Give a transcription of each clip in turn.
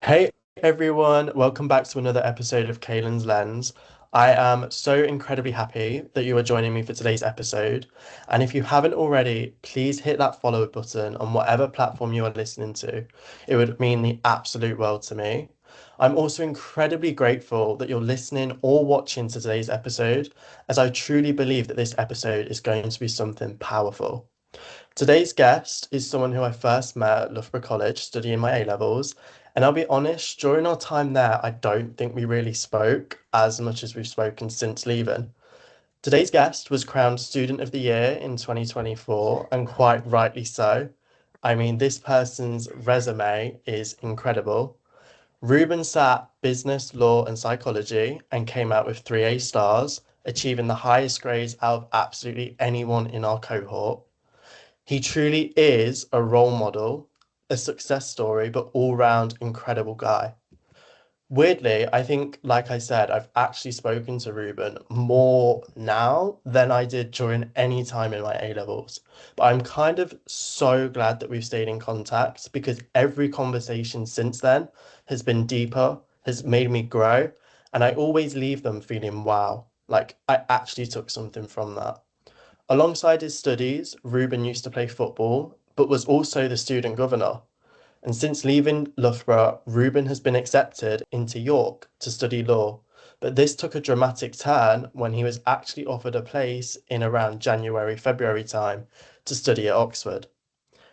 Hey everyone, welcome back to another episode of Kalen's Lens. I am so incredibly happy that you are joining me for today's episode. And if you haven't already, please hit that follow button on whatever platform you are listening to. It would mean the absolute world to me. I'm also incredibly grateful that you're listening or watching to today's episode, as I truly believe that this episode is going to be something powerful. Today's guest is someone who I first met at Loughborough College studying my A levels. And I'll be honest, during our time there, I don't think we really spoke as much as we've spoken since leaving. Today's guest was crowned Student of the Year in 2024, and quite rightly so. I mean, this person's resume is incredible. Ruben sat business, law, and psychology and came out with three A stars, achieving the highest grades out of absolutely anyone in our cohort. He truly is a role model, a success story, but all round incredible guy. Weirdly, I think, like I said, I've actually spoken to Ruben more now than I did during any time in my A levels. But I'm kind of so glad that we've stayed in contact because every conversation since then has been deeper, has made me grow, and I always leave them feeling wow, like I actually took something from that. Alongside his studies, Ruben used to play football, but was also the student governor. And since leaving Loughborough, Ruben has been accepted into York to study law. But this took a dramatic turn when he was actually offered a place in around January, February time to study at Oxford.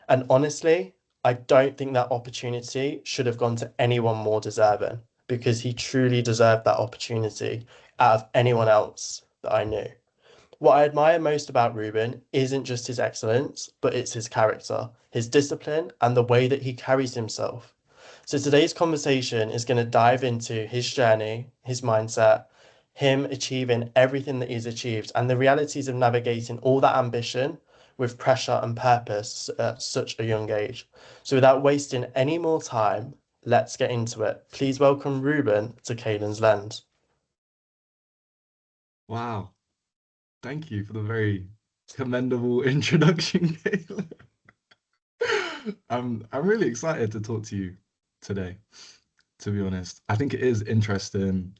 And honestly, I don't think that opportunity should have gone to anyone more deserving because he truly deserved that opportunity out of anyone else that I knew. What I admire most about Ruben isn't just his excellence, but it's his character, his discipline, and the way that he carries himself. So today's conversation is going to dive into his journey, his mindset, him achieving everything that he's achieved, and the realities of navigating all that ambition with pressure and purpose at such a young age. So without wasting any more time, let's get into it. Please welcome Ruben to Kalen's Lens. Wow, thank you for the very commendable introduction, Kalen. I'm really excited to talk to you today, to be honest. I think it is interesting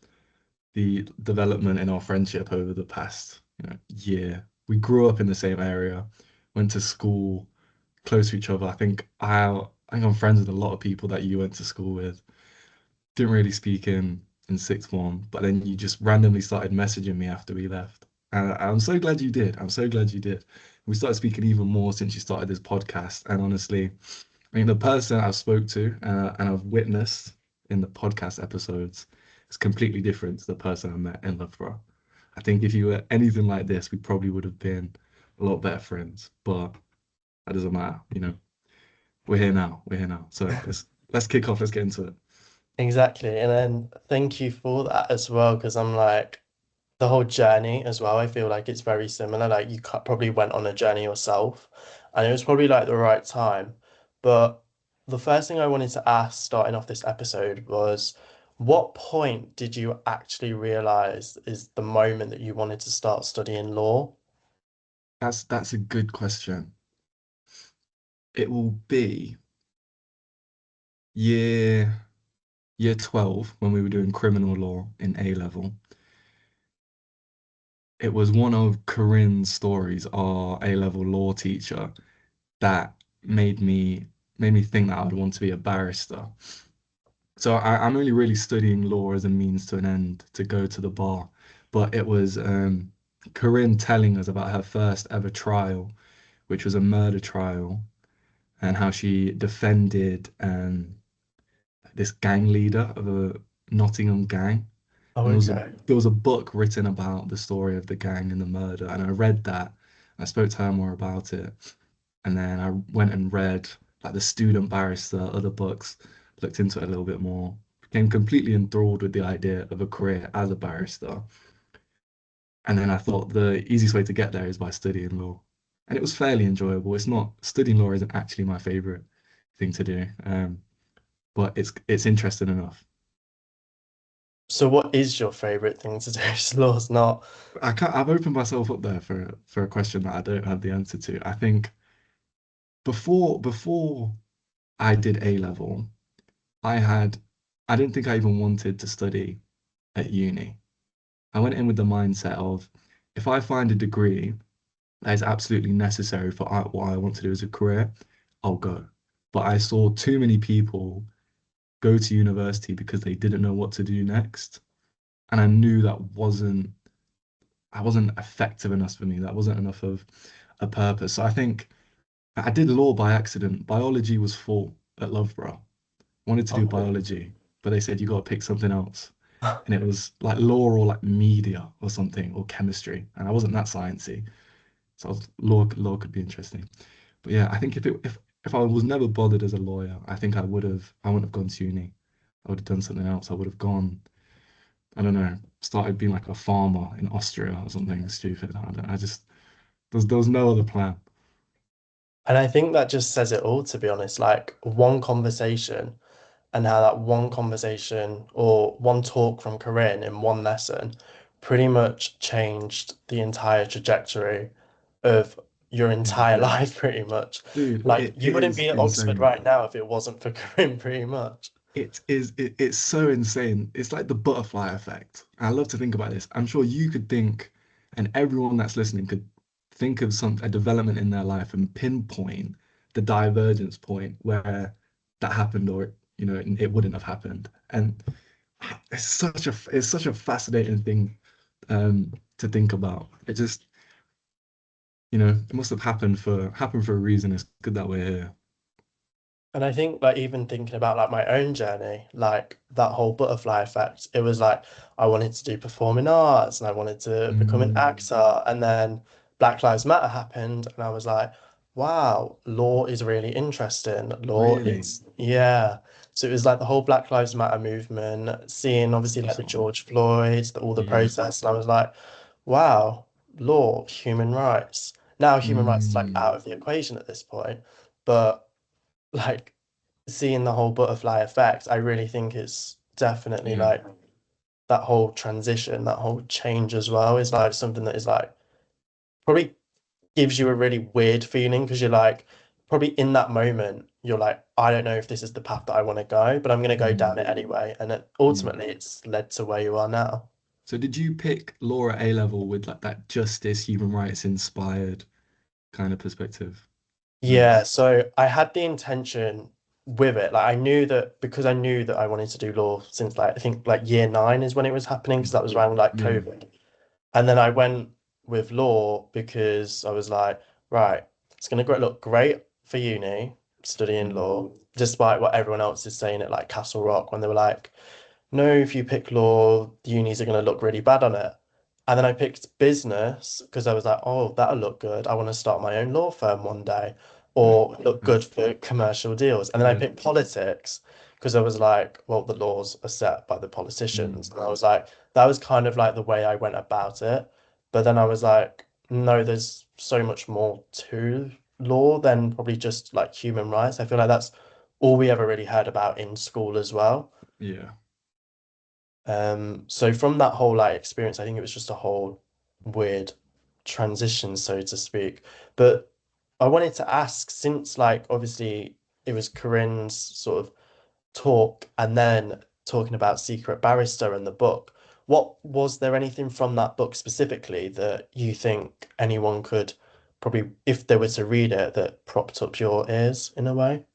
the development in our friendship over the past, year. We grew up in the same area, went to school, close to each other. I think I'm friends with a lot of people that you went to school with. Didn't really speak in sixth form, but then you just randomly started messaging me after we left. And I'm so glad you did. I'm so glad you did. We started speaking even more since you started this podcast. And honestly, I mean, the person I've spoke to and I've witnessed in the podcast episodes is completely different to the person I met in Loughborough. I think if you were anything like this, we probably would have been a lot better friends. But that doesn't matter. We're here now. We're here now. So let's kick off. Let's get into it. Exactly. And then thank you for that as well, because I'm like, the whole journey as well, I feel like it's very similar. Like you probably went on a journey yourself, and it was probably like the right time. But the first thing I wanted to ask starting off this episode was, what point did you actually realize is the moment that you wanted to start studying law? That's a good question. It will be year year 12 when we were doing criminal law in A level. It was one of Corinne's stories, our A level law teacher, that made me think that I would want to be a barrister. So I'm only really studying law as a means to an end to go to the bar. But it was Corinne telling us about her first ever trial, which was a murder trial, and how she defended this gang leader of a Nottingham gang. Oh, And okay. there was a book written about the story of the gang and the murder, and I read that. I spoke to her more about it, and then I went and read like the student barrister, other books, looked into it a little bit more, became completely enthralled with the idea of a career as a barrister. And then I thought the easiest way to get there is by studying law. And it was fairly enjoyable. It's not Studying law isn't actually my favorite thing to do, but it's interesting enough. So what is your favorite thing to do? Law's not. I've opened myself up there for a question that I don't have the answer to. I think before I did A level, I had I didn't think I even wanted to study at uni. I went in with the mindset of if I find a degree that is absolutely necessary for what I want to do as a career, I'll go. But I saw too many people go to university because they didn't know what to do next. And I knew I wasn't effective enough for me. That wasn't enough of a purpose. So I think I did law by accident. Biology was full at Loughborough. Wanted to do Oh. biology, but they said you got to pick something else. And it was like law or like media or something or chemistry. And I wasn't that sciencey. So law could be interesting. But yeah, I think if I was never bothered as a lawyer, I think I wouldn't have gone to uni. I would have done something else. I would have gone, I don't know, started being like a farmer in Austria or something stupid. I just there was no other plan. And I think that just says it all, to be honest. Like one conversation and how that one conversation or one talk from Corinne in one lesson pretty much changed the entire trajectory of your Yeah. entire life, pretty much. Dude, Like you it wouldn't is be at Oxford insane. right now if it wasn't for Corinne, pretty much. It's so insane. It's like the butterfly effect. I love to think about this. I'm sure you could think, and everyone that's listening could think of a development in their life and pinpoint the divergence point where that happened or it wouldn't have happened. And it's such a fascinating thing to think about. It just, it must have happened for a reason. It's good that we're here. And I think like even thinking about like my own journey, like that whole butterfly effect, it was like I wanted to do performing arts and I wanted to become an Mm, actor. And then Black Lives Matter happened and I was like, wow, law is really interesting. Law really? is, yeah. So it was like the whole Black Lives Matter movement, seeing That's obviously so like the spot on. George Floyd, all the Yeah. protests. And I was like, wow, law, human rights. Now human rights is like Mm, out of the equation at this point. But like seeing the whole butterfly effect, I really think it's definitely yeah. like that whole transition, that whole change as well is like something that is like probably gives you a really weird feeling because you're like probably in that moment you're like I don't know if this is the path that I want to go, but I'm going to go Mm, down it anyway, and it, mm. ultimately it's led to where you are now. So did you pick law at A level with like that justice, human rights inspired kind of perspective? No. Yeah, so I had the intention with it. Like I knew that because I knew that I wanted to do law since like I think like year nine is when it was happening because that was around like Yeah. COVID. And then I went with law because I was like, right, it's gonna look great for uni studying Mm, law, despite what everyone else is saying at like Castle Rock when they were like, no, if you pick law, the unis are going to look really bad on it. And then I picked business because I was like, oh, that'll look good. I want to start my own law firm one day okay. or look Okay. good for commercial deals. And then I Yeah. picked politics because I was like, well, the laws are set by the Mm, politicians. And I was like, that was kind of like the way I went about it. But then I was like, no, there's so much more to law than probably just like human rights. I feel like that's all we ever really heard about in school as well. yeah. So from that whole like experience, I think it was just a whole weird transition, so to speak. But I wanted to ask, since like obviously it was Corinne's sort of talk and then talking about Secret Barrister and the book, what was there anything from that book specifically that you think anyone could probably, if they were to read it, that propped up your ears in a way?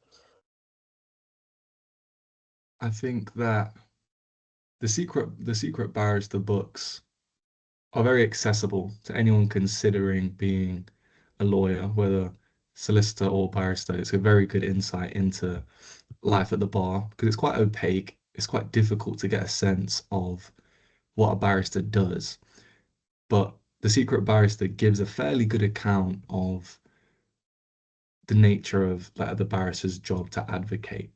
I think that the secret barrister books are very accessible to anyone considering being a lawyer, whether solicitor or barrister. It's a very good insight into life at the bar because it's quite opaque. It's quite difficult to get a sense of what a barrister does. But The Secret Barrister gives a fairly good account of the nature of like, the barrister's job to advocate.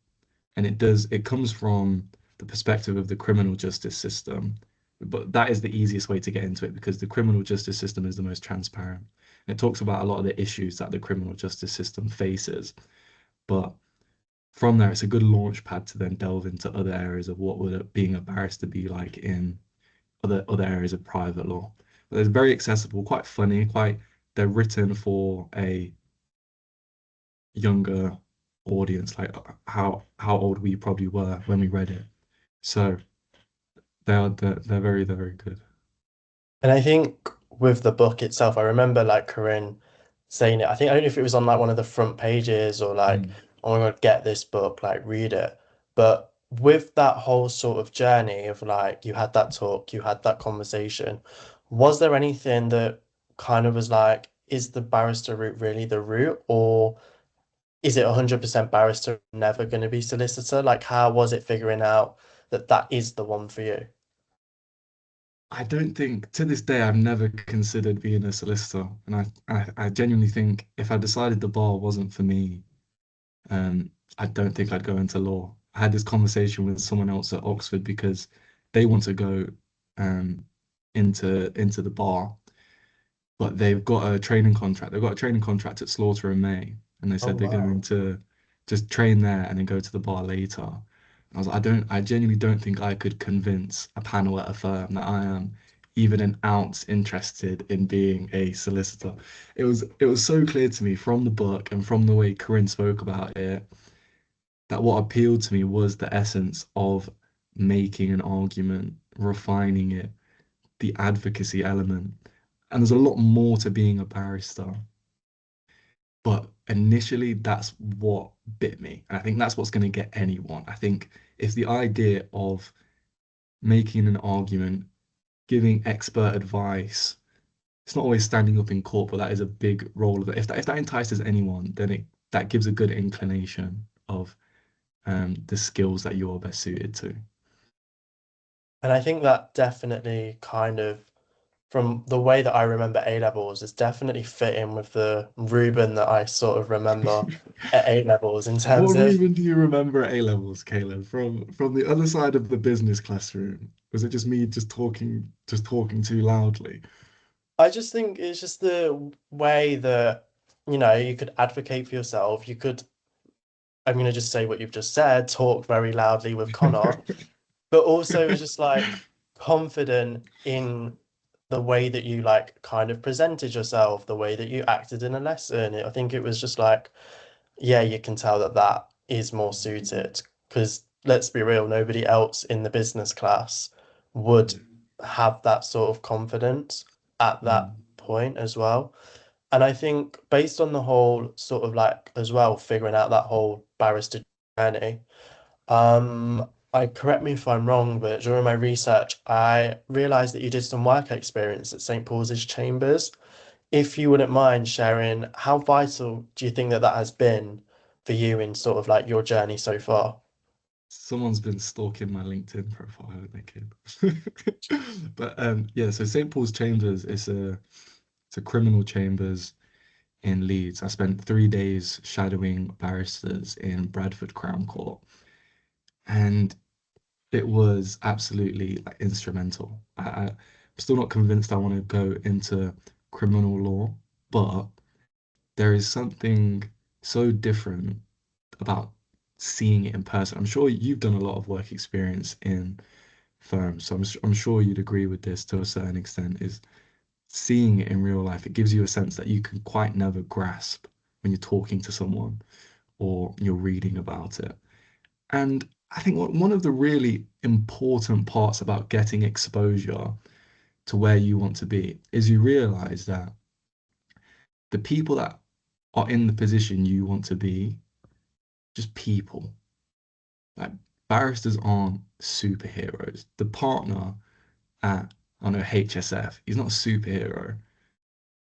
And it comes from the perspective of the criminal justice system. But that is the easiest way to get into it because the criminal justice system is the most transparent. And it talks about a lot of the issues that the criminal justice system faces. But from there, it's a good launch pad to then delve into other areas of what would being a barrister be like in other areas of private law. But it's very accessible, quite funny, quite they're written for a younger audience, like how old we probably were when we read it. So they're very good. And I think with the book itself, I remember like Corinne saying it. I think I don't know if it was on like one of the front pages or like, Mm. oh my God, get this book, like read it. But with that whole sort of journey of like you had that talk, you had that conversation, was there anything that kind of was like, is the barrister route really the route, or is it 100% barrister, never going to be solicitor? Like, how was it figuring out that that is the one for you? I don't think to this day I've never considered being a solicitor, and I genuinely think if I decided the bar wasn't for me, um, I don't think I'd go into law. I had this conversation with someone else at Oxford because they want to go um into the bar, but they've got a training contract. They've got a training contract at Slaughter in May, and they Oh, said they're going wow. to just train there and then go to the bar later. I was like, I genuinely don't think I could convince a panel at a firm that I am even an ounce interested in being a solicitor. It was so clear to me from the book and from the way Corinne spoke about it that what appealed to me was the essence of making an argument, refining it, the advocacy element. And there's a lot more to being a barrister. But initially, that's what bit me. And I think that's what's going to get anyone. I think it's the idea of making an argument, giving expert advice. It's not always standing up in court, but that is a big role of it. If that entices anyone, then that gives a good inclination of the skills that you're best suited to. And I think that definitely kind of, from the way that I remember A levels, is definitely fit in with the Ruben that I sort of remember at A levels in What terms of. Ruben do you remember at A levels, Caleb, from the other side of the business classroom? Was it just me just talking too loudly? I just think it's just the way that, you could advocate for yourself. You could, I'm going to just say what you've just said, talk very loudly with Connor, but also it was just like confident in the way that you like kind of presented yourself, the way that you acted in a lesson. I think it was just like, yeah, you can tell that that is more suited because let's be real, nobody else in the business class would have that sort of confidence at that Mm, point as well. And I think based on the whole sort of like as well, figuring out that whole barrister journey, correct me if I'm wrong, but during my research, I realized that you did some work experience at St. Paul's Chambers. If you wouldn't mind sharing, how vital do you think that that has been for you in sort of like your journey so far? Someone's been stalking my LinkedIn profile, haven't they, kid? But yeah, so St. Paul's Chambers is a criminal chambers in Leeds. I spent 3 days shadowing barristers in Bradford Crown Court, and it was absolutely like instrumental. I'm still not convinced I want to go into criminal law, but there is something so different about seeing it in person. I'm sure you've done a lot of work experience in firms, so I'm sure you'd agree with this to a certain extent, is seeing it in real life. It gives you a sense that you can quite never grasp when you're talking to someone or you're reading about it. And I think one of the really important parts about getting exposure to where you want to be is you realize that the people that are in the position you want to be, just people. Like barristers aren't superheroes. The partner at, I don't know, HSF, he's not a superhero.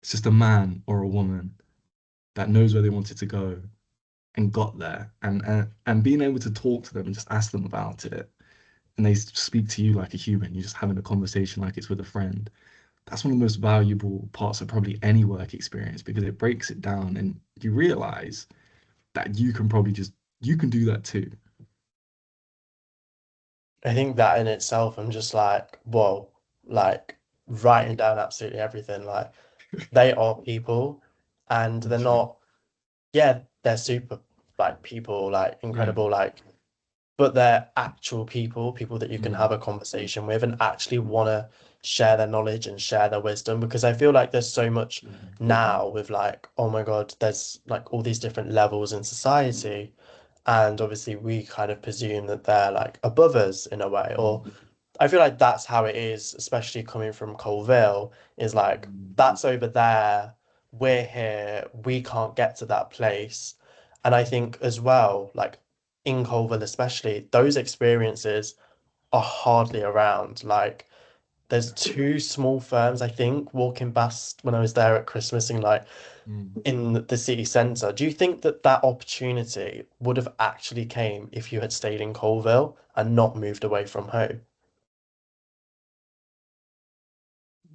It's just a man or a woman that knows where they wanted to go and got there. And being able to talk to them and just ask them about it. And they speak to you like a human. You're just having a conversation like it's with a friend. That's one of the most valuable parts of probably any work experience because it breaks it down and you realize that you can do that too. I think that in itself, I'm just like, whoa, like writing down absolutely everything. Like they are people and they're Literally. not, yeah, they're super like people, like Yeah. incredible, like, but they're actual people, people that you can have Mm, a conversation with and actually want to share their knowledge and share their wisdom. Because I feel like there's so much now with like, oh my God, there's like all these different levels in society. And obviously, we kind of presume that they're like above us in a way, or Mm. I feel like that's how it is, especially coming from Colville, is like that's over there, we're here, we can't get to that place. And I think as well, like in Colville especially, those experiences are hardly around. Like there's two small firms, I think, walking past when I was there at Christmas in like Mm. in the city centre. Do you think that that opportunity would have actually came if you had stayed in Colville and not moved away from home?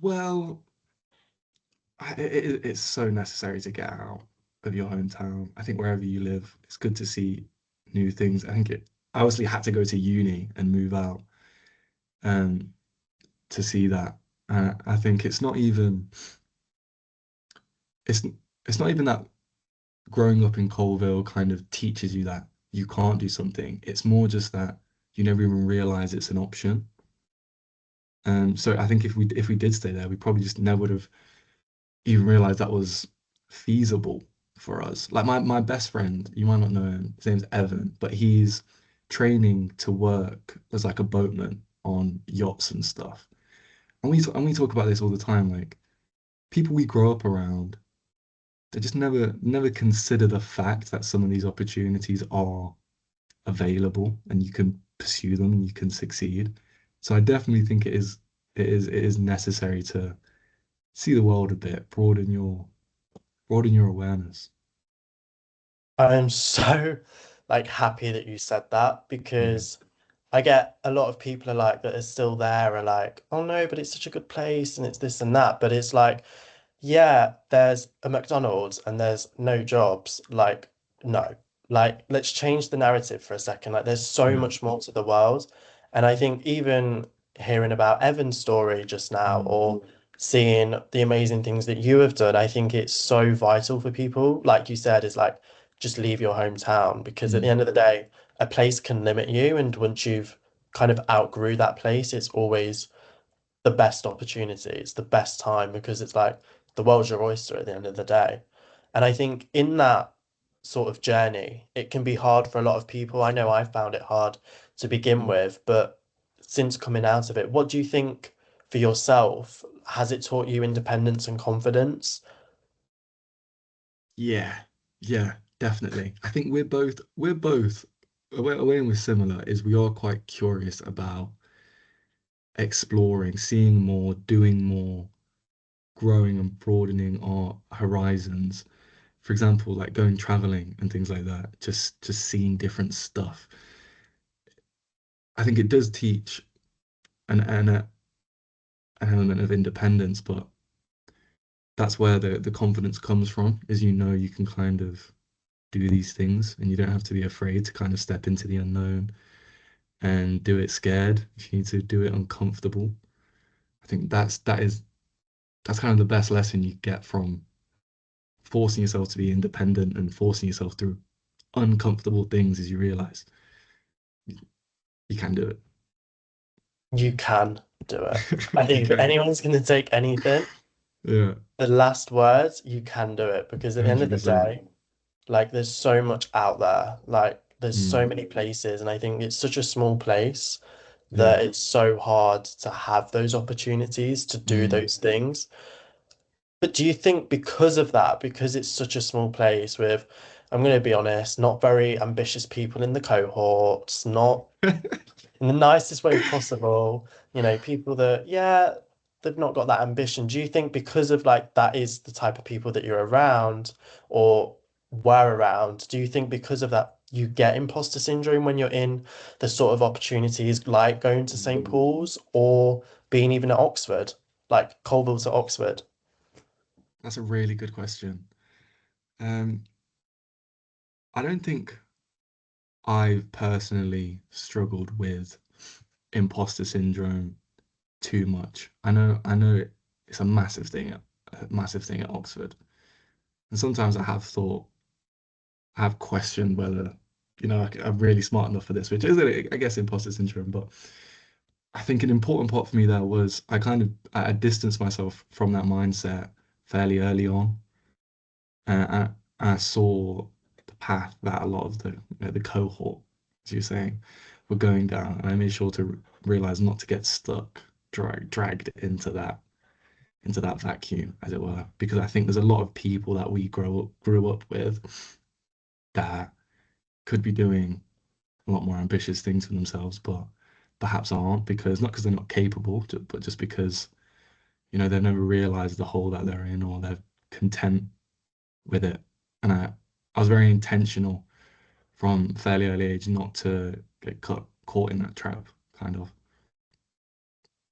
Well, it's so necessary to get out of your hometown. I think wherever you live, it's good to see new things. I obviously had to go to uni and move out um, to see that. I think it's it's not even that growing up in Colville kind of teaches you that you can't do something. It's more just that you never even realize it's an option. So I think if we did stay there, we probably just never would have even realized that was feasible for us. Like my best friend, you might not know him, his name's Evan, but he's training to work as like a boatman on yachts and stuff. And we talk about this all the time, like people we grow up around, they just never consider the fact that some of these opportunities are available and you can pursue them and you can succeed. So I definitely think it is necessary to see the world a bit, broaden your awareness. I'm so like happy that you said that Yeah. because I get a lot of people are like that are still there are like, oh no, but it's such a good place and it's this and that. But it's like, yeah, there's a McDonald's and there's no jobs. Like, no. Like, let's change the narrative for a second. Like, there's so Yeah. much more to the world. And I think even hearing about Evan's story just now, Mm. or seeing the amazing things that you have done, I think it's so vital for people. Like you said, is like just leave your hometown because at the Mm. end of the day, a place can limit you. And once you've kind of outgrew that place, it's always the best opportunity. It's the best time because it's like the world's your oyster at the end of the day. And I think in that sort of journey, it can be hard for a lot of people. I know I found it hard to begin with, but since coming out of it, what do you think for yourself? Has it taught you independence and confidence? Yeah. Yeah, definitely. I think where we're similar is we are quite curious about exploring, seeing more, doing more, growing and broadening our horizons. For example, like going traveling and things like that, just seeing different stuff. I think it does teach an element of independence, but that's where the confidence comes from, is you can kind of do these things and you don't have to be afraid to kind of step into the unknown and do it scared. If you need to do it uncomfortable. I think that's kind of the best lesson you get from forcing yourself to be independent and forcing yourself through uncomfortable things as you realize you can do You can do it. I it. You think if can. anyone's going to take anything, Yeah, the last words, you can do it because at the end of the 100%. day, like there's so much out there. Like there's so Mm, many places, and I think it's such a small place yeah. that it's so hard to have those opportunities to do Mm, those things. But do you think because of that, because it's such a small place with, I'm going to be honest, not very ambitious people in the cohorts, not in the nicest way possible, people that, yeah, they've not got that ambition. Do you think because of like that is the type of people that you're around or were around, do you think because of that you get imposter syndrome when you're in the sort of opportunities like going to St. Paul's or being even at Oxford, like Colville to Oxford? that's a really good question. Um, I don't think I've personally struggled with imposter syndrome too much. I know it's a massive thing at Oxford. And sometimes I have questioned whether, I'm really smart enough for this, which is, I guess, imposter syndrome. But I think an important part for me there was I distanced myself from that mindset fairly early on. I saw the path that a lot of the cohort, as you're saying, were going down, and I made sure to realize not to get stuck, dragged into that vacuum, as it were, because I think there's a lot of people that we grew up with that could be doing a lot more ambitious things for themselves, but perhaps aren't because not because they're not capable, but just because they've never realized the hole that they're in or they're content with it. And I was very intentional from fairly early age not to get caught in that trap, kind of.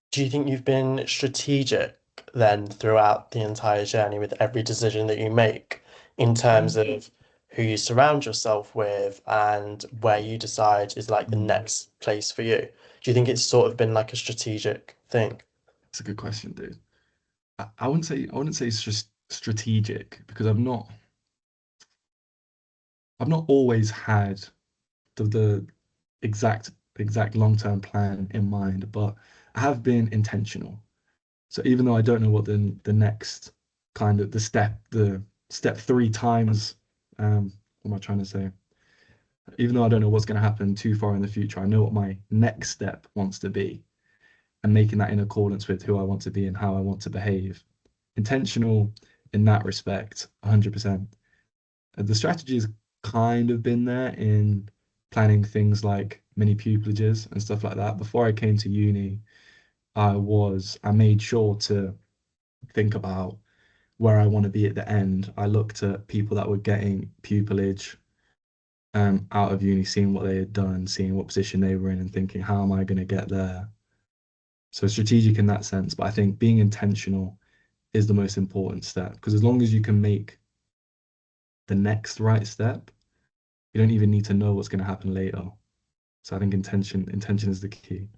Do you think you've been strategic then throughout the entire journey with every decision that you make in terms of who you surround yourself with and where you decide is like the Mm, next place for you? Do you think it's sort of been like a strategic thing? that's a good question, dude. I wouldn't say it's just strategic because I've not always had the exact long-term plan in mind, but I have been intentional. So even though I don't know what the next kind of the step three times, what am I trying to say? Even though I don't know what's going to happen too far in the future, I know what my next step wants to be and making that in accordance with who I want to be and how I want to behave. Intentional in that respect, 100%. The strategy has kind of been there in planning things like mini pupilages and stuff like that. Before I came to uni, I made sure to think about where I want to be at the end. I looked at people that were getting pupillage out of uni, seeing what they had done, seeing what position they were in, and thinking, how am I going to get there? So strategic in that sense, but I think being intentional is the most important step because as long as you can make the next right step, you don't even need to know what's going to happen later. So I think intention is the key.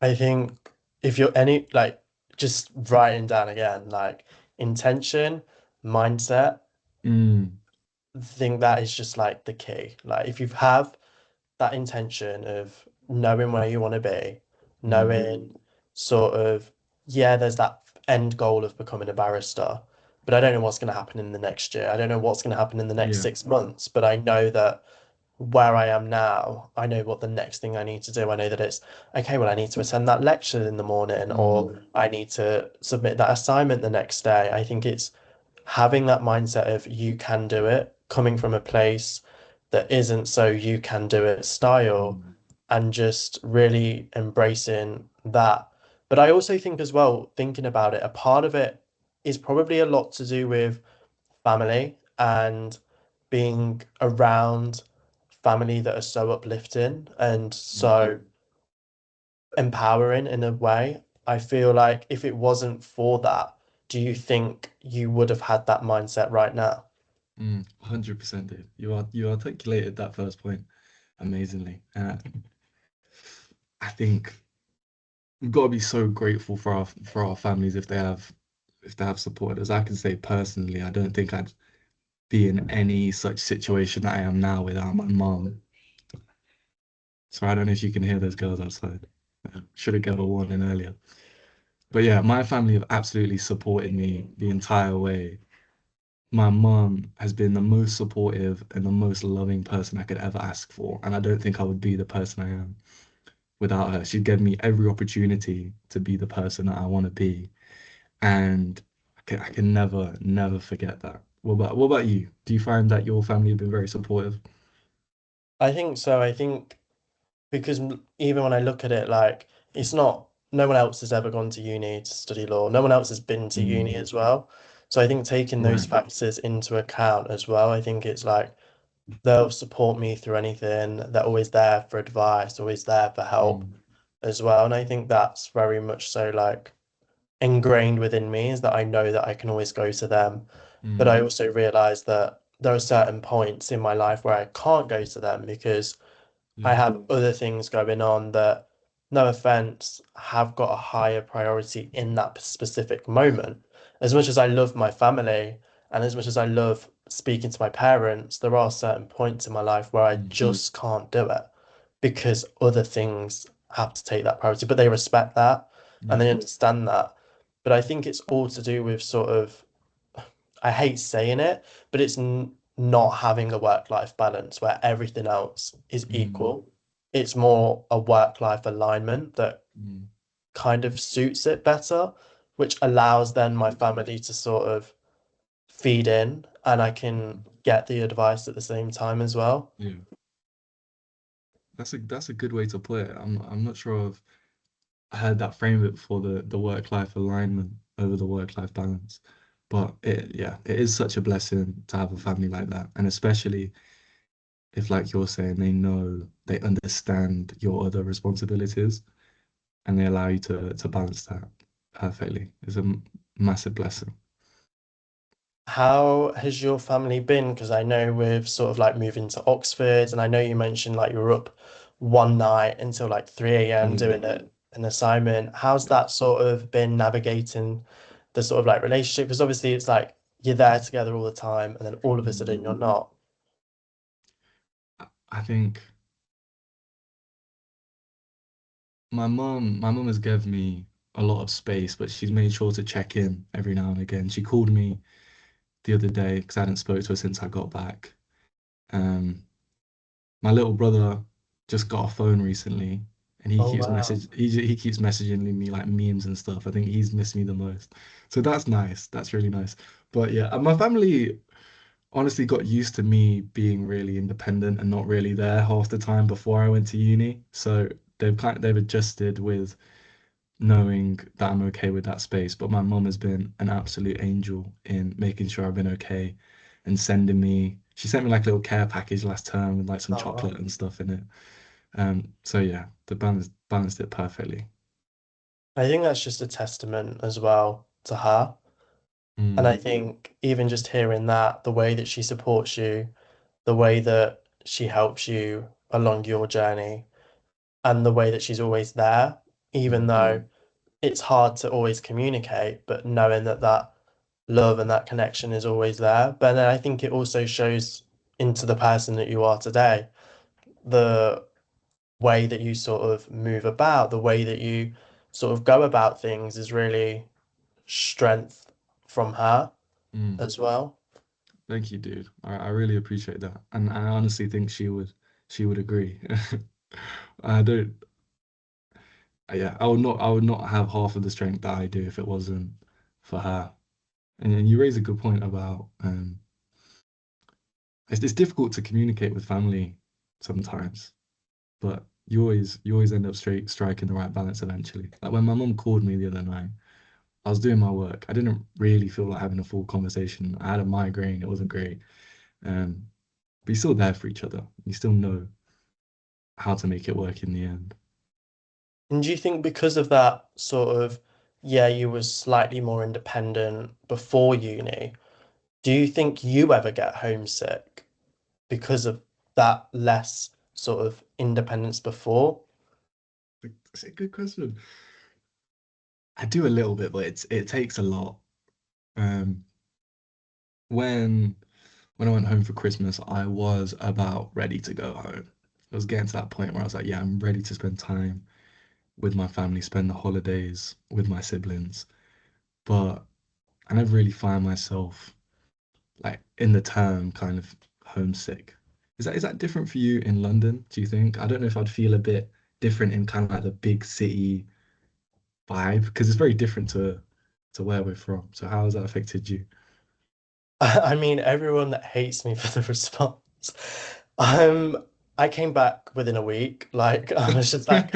I think if you're any like just writing down again, like intention, mindset, Mm, I think that is just like the key. Like if you have that intention of knowing where you want to be, mm, knowing sort of, yeah, there's that end goal of becoming a barrister, but I don't know what's going to happen in the next year. I don't know what's going to happen in the next yeah. 6 months, but I know that where I am now, I know what the next thing I need to do. I know that it's okay, well, I need to attend that lecture in the morning, Mm, or I need to submit that assignment the next day. I think it's having that mindset of you can do it, coming from a place that isn't so you can do it style, mm, and just really embracing that. But I also think as well, thinking about it, a part of it is probably a lot to do with family and being around family that are so uplifting and mm, so empowering in a way. I feel like if it wasn't for that, do you think you would have had that mindset right now? 100% dude. You articulated that first point amazingly. I think we've got to be so grateful for our families if they have supported us. I can say personally, I don't think I'd be in any such situation that I am now without my mom. So I don't know if you can hear those girls outside. Should have got a warning earlier. But yeah, my family have absolutely supported me the entire way. My mom has been the most supportive and the most loving person I could ever ask for, and I don't think I would be the person I am without her. She'd give me every opportunity to be the person that I want to be, and I can never forget that. What about you? Do you find that your family have been very supportive? I think so. I think because even when I look at it, like it's not, no one else has ever gone to uni to study law. No one else has been to uni Mm, as well. So I think taking those right. factors into account as well, I think it's like they'll support me through anything. They're always there for advice, always there for help Mm, as well. And I think that's very much so like ingrained within me is that I know that I can always go to them. But I mm, also realize that there are certain points in my life where I can't go to them because I yeah. have other things going on that, no offense, have got a higher priority in that specific moment. As much as I love my family and as much as I love speaking to my parents, there are certain points in my life where I Mm, just can't do it because other things have to take that priority. But they respect that and yeah. they understand that. But I think it's all to do with sort of, I hate saying it, but it's not having a work-life balance where everything else is Mm, equal. It's more a work-life alignment that mm, kind of suits it better, which allows then my family to sort of feed in and I mm. can get the advice at the same time as well. Yeah, that's a good way to put it. I'm not sure I've heard that frame of it before, the work-life alignment over the work-life balance. But it yeah, it is such a blessing to have a family like that. And especially if, like you're saying, they understand your other responsibilities and they allow you to balance that perfectly. It's a massive blessing. How has your family been? Because I know with sort of like moving to Oxford, and I know you mentioned like you were up one night until like 3 a.m. Mm, doing an assignment. How's yeah. that sort of been navigating the sort of like relationship? Because obviously it's like you're there together all the time, and then all of a Mm. sudden you're not. I think my mum has given me a lot of space, but she's made sure to check in every now and again. She called me the other day because I hadn't spoke to her since I got back. Um, my little brother just got a phone recently, and Oh wow. he keeps messaging me like memes and stuff. I think he's missed me the most, so that's nice. That's really nice. But yeah, and my family honestly got used to me being really independent and not really there half the time before I went to uni. So they've adjusted with knowing that I'm okay with that space. But my mum has been an absolute angel in making sure I've been okay and she sent me like a little care package last term with like some Oh, chocolate and stuff in it. So yeah, the balanced it perfectly. I think that's just a testament as well to her. And Mm, I think even just hearing that, the way that she supports you, the way that she helps you along your journey, and the way that she's always there, even mm, though it's hard to always communicate, but knowing that that love and that connection is always there. But then I think it also shows into the person that you are today, the way that you sort of move about, the way that you sort of go about things is really strength from her mm. as well. Thank you, dude. I really appreciate that. And I honestly think she would agree. I don't yeah, I would not have half of the strength that I do if it wasn't for her. And you raise a good point about it's difficult to communicate with family sometimes, but you always end up straight striking the right balance eventually. Like when my mum called me the other night, I was doing my work. I didn't really feel like having a full conversation. I had a migraine, it wasn't great. Um, but you're still there for each other. You still know how to make it work in the end. And do you think because of that sort of, yeah, you were slightly more independent before uni, do you think you ever get homesick because of that less sort of independence before? That's a good question. I do a little bit, but it takes a lot. Um, when when I went home for Christmas, I was about ready to go home. I was getting to that point where I was like, yeah, I'm ready to spend time with my family, spend the holidays with my siblings. But I never really find myself like in the term kind of homesick. Is that different for you in London, do you think? I don't know if I'd feel a bit different in kind of like the big city vibe because it's very different to where we're from. So how has that affected you? I mean, everyone that hates me for the response. Um, I came back within a week. Like, I was just like,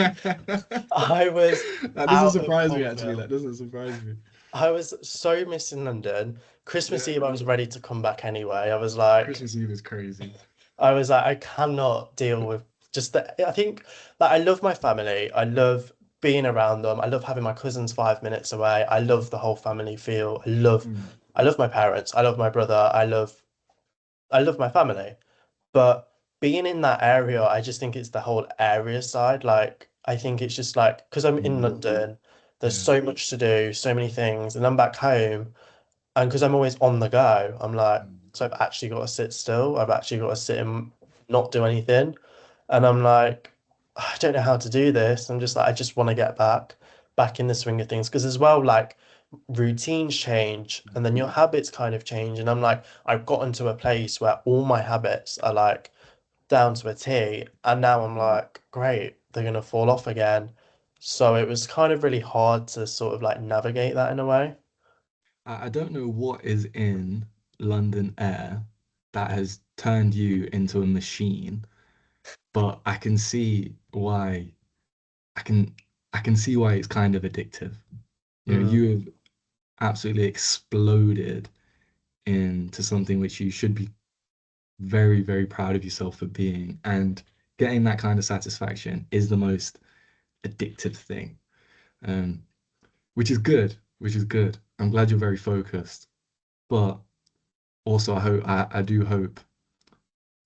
I was That doesn't out of surprise me actually. Coalville. That doesn't surprise me. I was so missing London. Christmas Yeah, Eve, I was ready to come back anyway. I was like, Christmas Eve is crazy. I cannot deal with just that. I think that I love my family. I love being around them. I love having my cousins 5 minutes away. I love the whole family feel. Mm, I love my parents. I love my brother. I love my family. But being in that area, I just think it's the whole area side. Like, I think it's just like, because I'm in mm, London, there's yeah. so much to do, so many things, and I'm back home. And because I'm always on the go, I'm like, Mm, so I've actually got to sit still. I've actually got to sit and not do anything. And I'm like, I don't know how to do this. I'm just like, I just want to get back in the swing of things. Because as well, like routines change and then your habits kind of change. And I'm like, I've gotten to a place where all my habits are like down to a T. And now I'm like, great, they're gonna fall off again. So it was kind of really hard to sort of like navigate that in a way. I don't know what is in London air that has turned you into a machine, but I can I can see why it's kind of addictive. You know, Mm, you have absolutely exploded into something which you should be very, very proud of yourself for being. And getting that kind of satisfaction is the most addictive thing. Um, which is good, which is good. I'm glad you're very focused. But also I do hope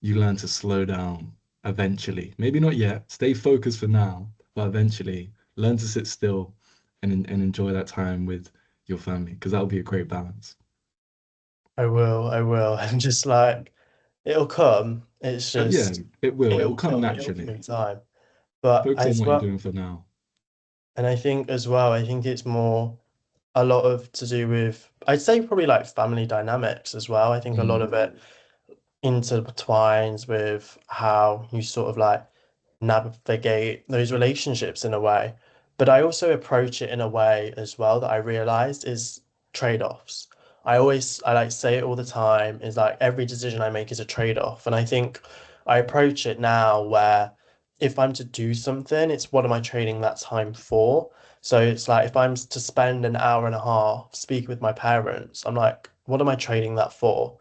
you learn to slow down eventually. Maybe not yet. Stay focused for now, but eventually learn to sit still and enjoy that time with your family because that'll be a great balance. I will, I will. And just like it'll come. It's Yeah, just it will. It'll come it'll come naturally. in time. But Focus on as what you're well, doing for now. and I think as well, I think it's more a lot of to do with I'd say probably like family dynamics as well. I think a lot Mm, of it intertwines with how you sort of like navigate those relationships in a way. But I also approach it in a way as well that I realized is trade-offs. I like say it all the time, is like every decision I make is a trade-off. And I think I approach it now where if I'm to do something, it's what am I trading that time for? So it's like if I'm to spend an hour and a half speaking with my parents, I'm like, what am I trading that for?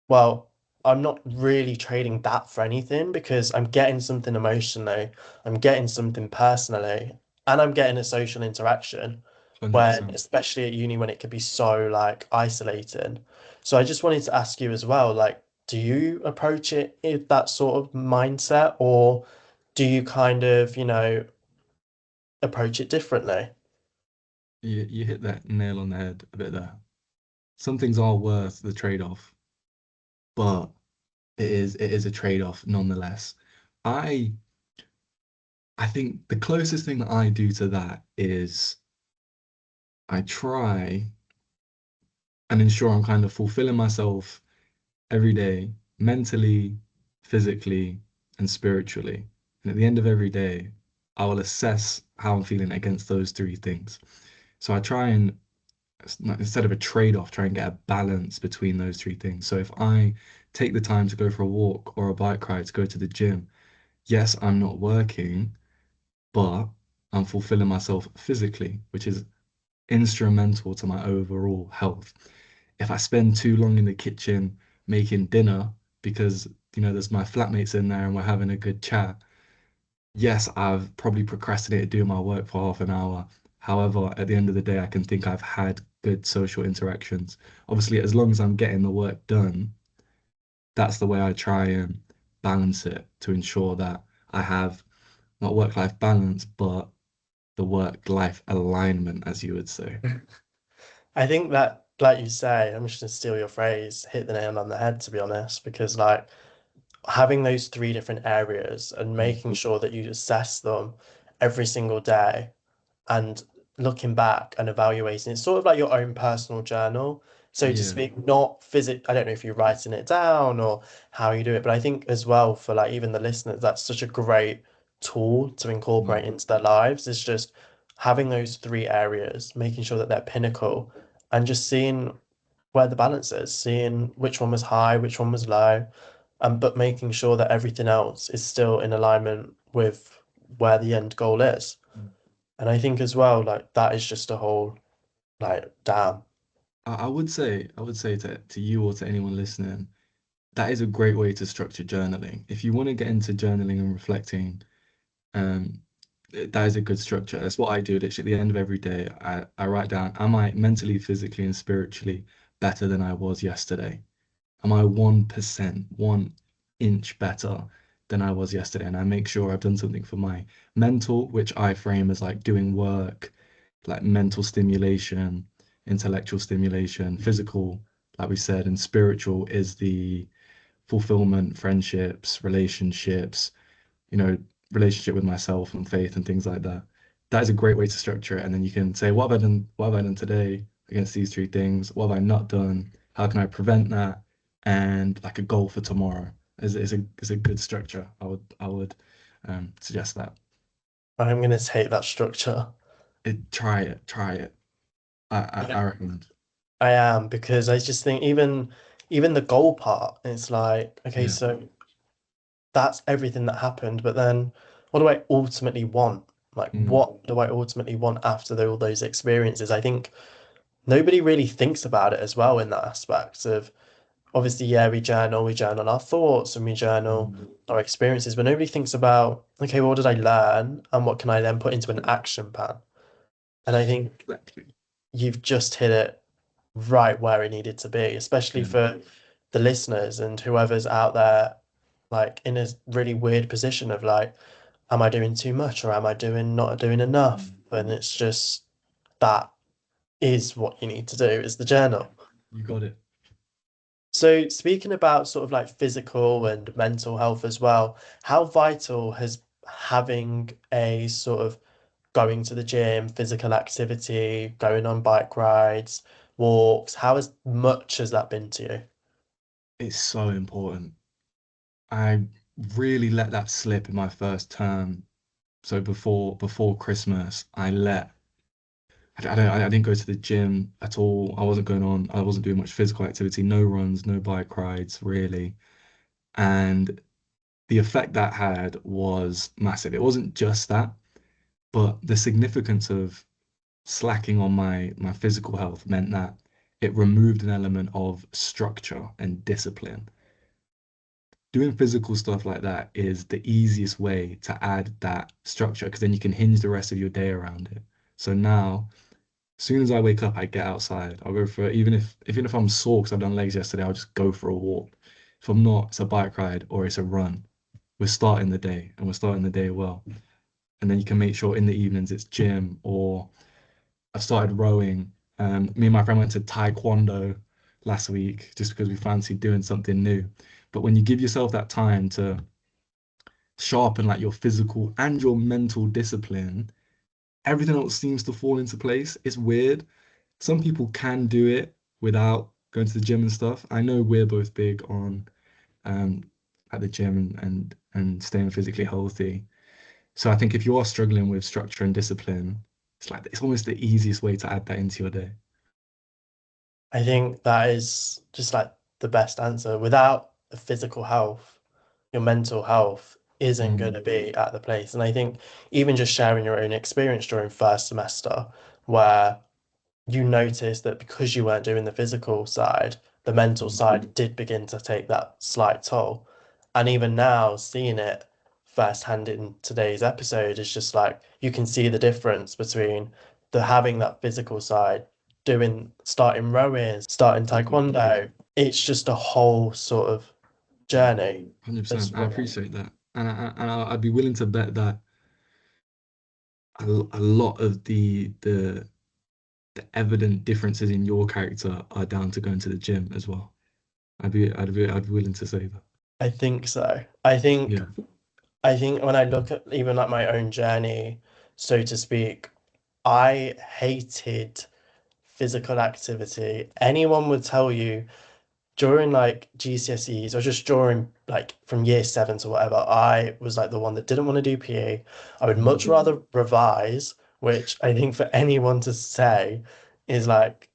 Well, I'm not really trading that for anything because I'm getting something emotionally, I'm getting something personally, and I'm getting a social interaction when, 100%. especially at uni, when it could be so like isolating. So I just wanted to ask you as well, like, do you approach it in that sort of mindset, or do you kind of, approach it differently? You hit that nail on the head a bit there. Some things are worth the trade-off, but it is a trade-off nonetheless. I I think the closest thing that I do to that is I try and ensure I'm kind of fulfilling myself every day, mentally, physically, and spiritually. And at the end of every day, I will assess how I'm feeling against those three things. So I try and, instead of a trade-off, try and get a balance between those three things. So if I take the time to go for a walk or a bike ride to go to the gym, yes, I'm not working, but I'm fulfilling myself physically, which is instrumental to my overall health. If I spend too long in the kitchen making dinner because, there's my flatmates in there and we're having a good chat, yes, I've probably procrastinated doing my work for half an hour. However, at the end of the day, I can think I've had good social interactions. Obviously, as long as I'm getting the work done, that's the way I try and balance it to ensure that I have not work-life balance, but the work-life alignment, as you would say. I think that, like you say, I'm just gonna steal your phrase, hit the nail on the head, to be honest, because like having those three different areas and Mm. making sure that you assess them every single day and looking back and evaluating it's sort of like your own personal journal, so to Yeah. speak, not I don't know if you're writing it down or how you do it, but I think as well for like even the listeners, that's such a great tool to Mm. incorporate into their lives, is just having those three areas, making sure that they're pinnacle and just seeing where the balance is, seeing which one was high, which one was low, but making sure that everything else is still in alignment with where the end goal is. And I think as well, like that is just a whole like damn. I would say to you or to anyone listening, that is a great way to structure journaling. If you want to get into journaling and reflecting, um, that is a good structure. That's what I do. Literally, at the end of every day, I write down, am I mentally, physically, and spiritually better than I was yesterday? Am I 1%, 1 inch better than I was yesterday? And I make sure I've done something for my mental, which I frame as like doing work, like mental stimulation, intellectual stimulation, physical, like we said, and spiritual is the fulfillment, friendships, relationships, you know, relationship with myself and faith and things like that. That is a great way to structure it. And then you can say, what have I done? What have I done today? against these three things? What have I not done? How can I prevent that? And like a goal for tomorrow is a good structure. I would suggest that. I'm gonna take that structure. Try it. I recommend. I am because I just think even the goal part, it's like, okay, Yeah. so that's everything that happened, but then what do I ultimately want? Like, Mm, what do I ultimately want after all those experiences? I think nobody really thinks about it as well in that aspect of obviously, yeah, we journal our thoughts and we journal mm. our experiences, but nobody thinks about, okay, well, what did I learn and what can I then put into an action plan? And I think Exactly. you've just hit it right where it needed to be, especially Yeah. for the listeners and whoever's out there, like in a really weird position of like, am I doing too much or am I doing not doing enough? Mm. And it's just that is what you need to do is the Yeah. journal. You got it. So speaking about sort of like physical and mental health as well, how vital has having a sort of going to the gym, physical activity, going on bike rides, walks, how as much has that been to you? It's so important. I really let that slip in my first term. So before Christmas, I didn't go to the gym at all. I wasn't doing much physical activity, no runs, no bike rides, really. And the effect that had was massive. It wasn't just that, but the significance of slacking on my physical health meant that it removed an element of structure and discipline. Doing physical stuff like that is the easiest way to add that structure because then you can hinge the rest of your day around it. So now, as soon as I wake up, I get outside. I'll go for even if I'm sore because I've done legs yesterday, I'll just go for a walk. If I'm not, it's a bike ride or it's a run. We're starting the day and we're starting the day well. And then you can make sure in the evenings it's gym or I've started rowing. Me and my friend went to Taekwondo last week just because we fancied doing something new. But when you give yourself that time to sharpen like your physical and your mental discipline, everything else seems to fall into place. It's weird. Some people can do it without going to the gym and stuff. I know we're both big on um at the gym and staying physically healthy. So I think if you are struggling with structure and discipline, it's almost the easiest way to add that into your day. I think that is just like the best answer. Without the physical health, your mental health isn't going Mm, to be at the place. And I think even just sharing your own experience during first semester, where you noticed that because you weren't doing the physical side, the mental mm, side did begin to take that slight toll. And even now, seeing it firsthand in today's episode is just like you can see the difference between the having that physical side, doing starting rowing, starting exactly. taekwondo. It's just a whole sort of Yeah, journey as 100%. I well. appreciate that. I'd be willing to bet that a lot of the evident differences in your character are down to going to the gym as well. I'd be willing to say that. I think so. I think when I look at even like my own journey, so to speak, I hated physical activity. Anyone would tell you during like GCSEs or just during like from year seven to whatever, I was like the one that didn't want to do PE. I would Mm. much rather revise, which I think for anyone to say is like,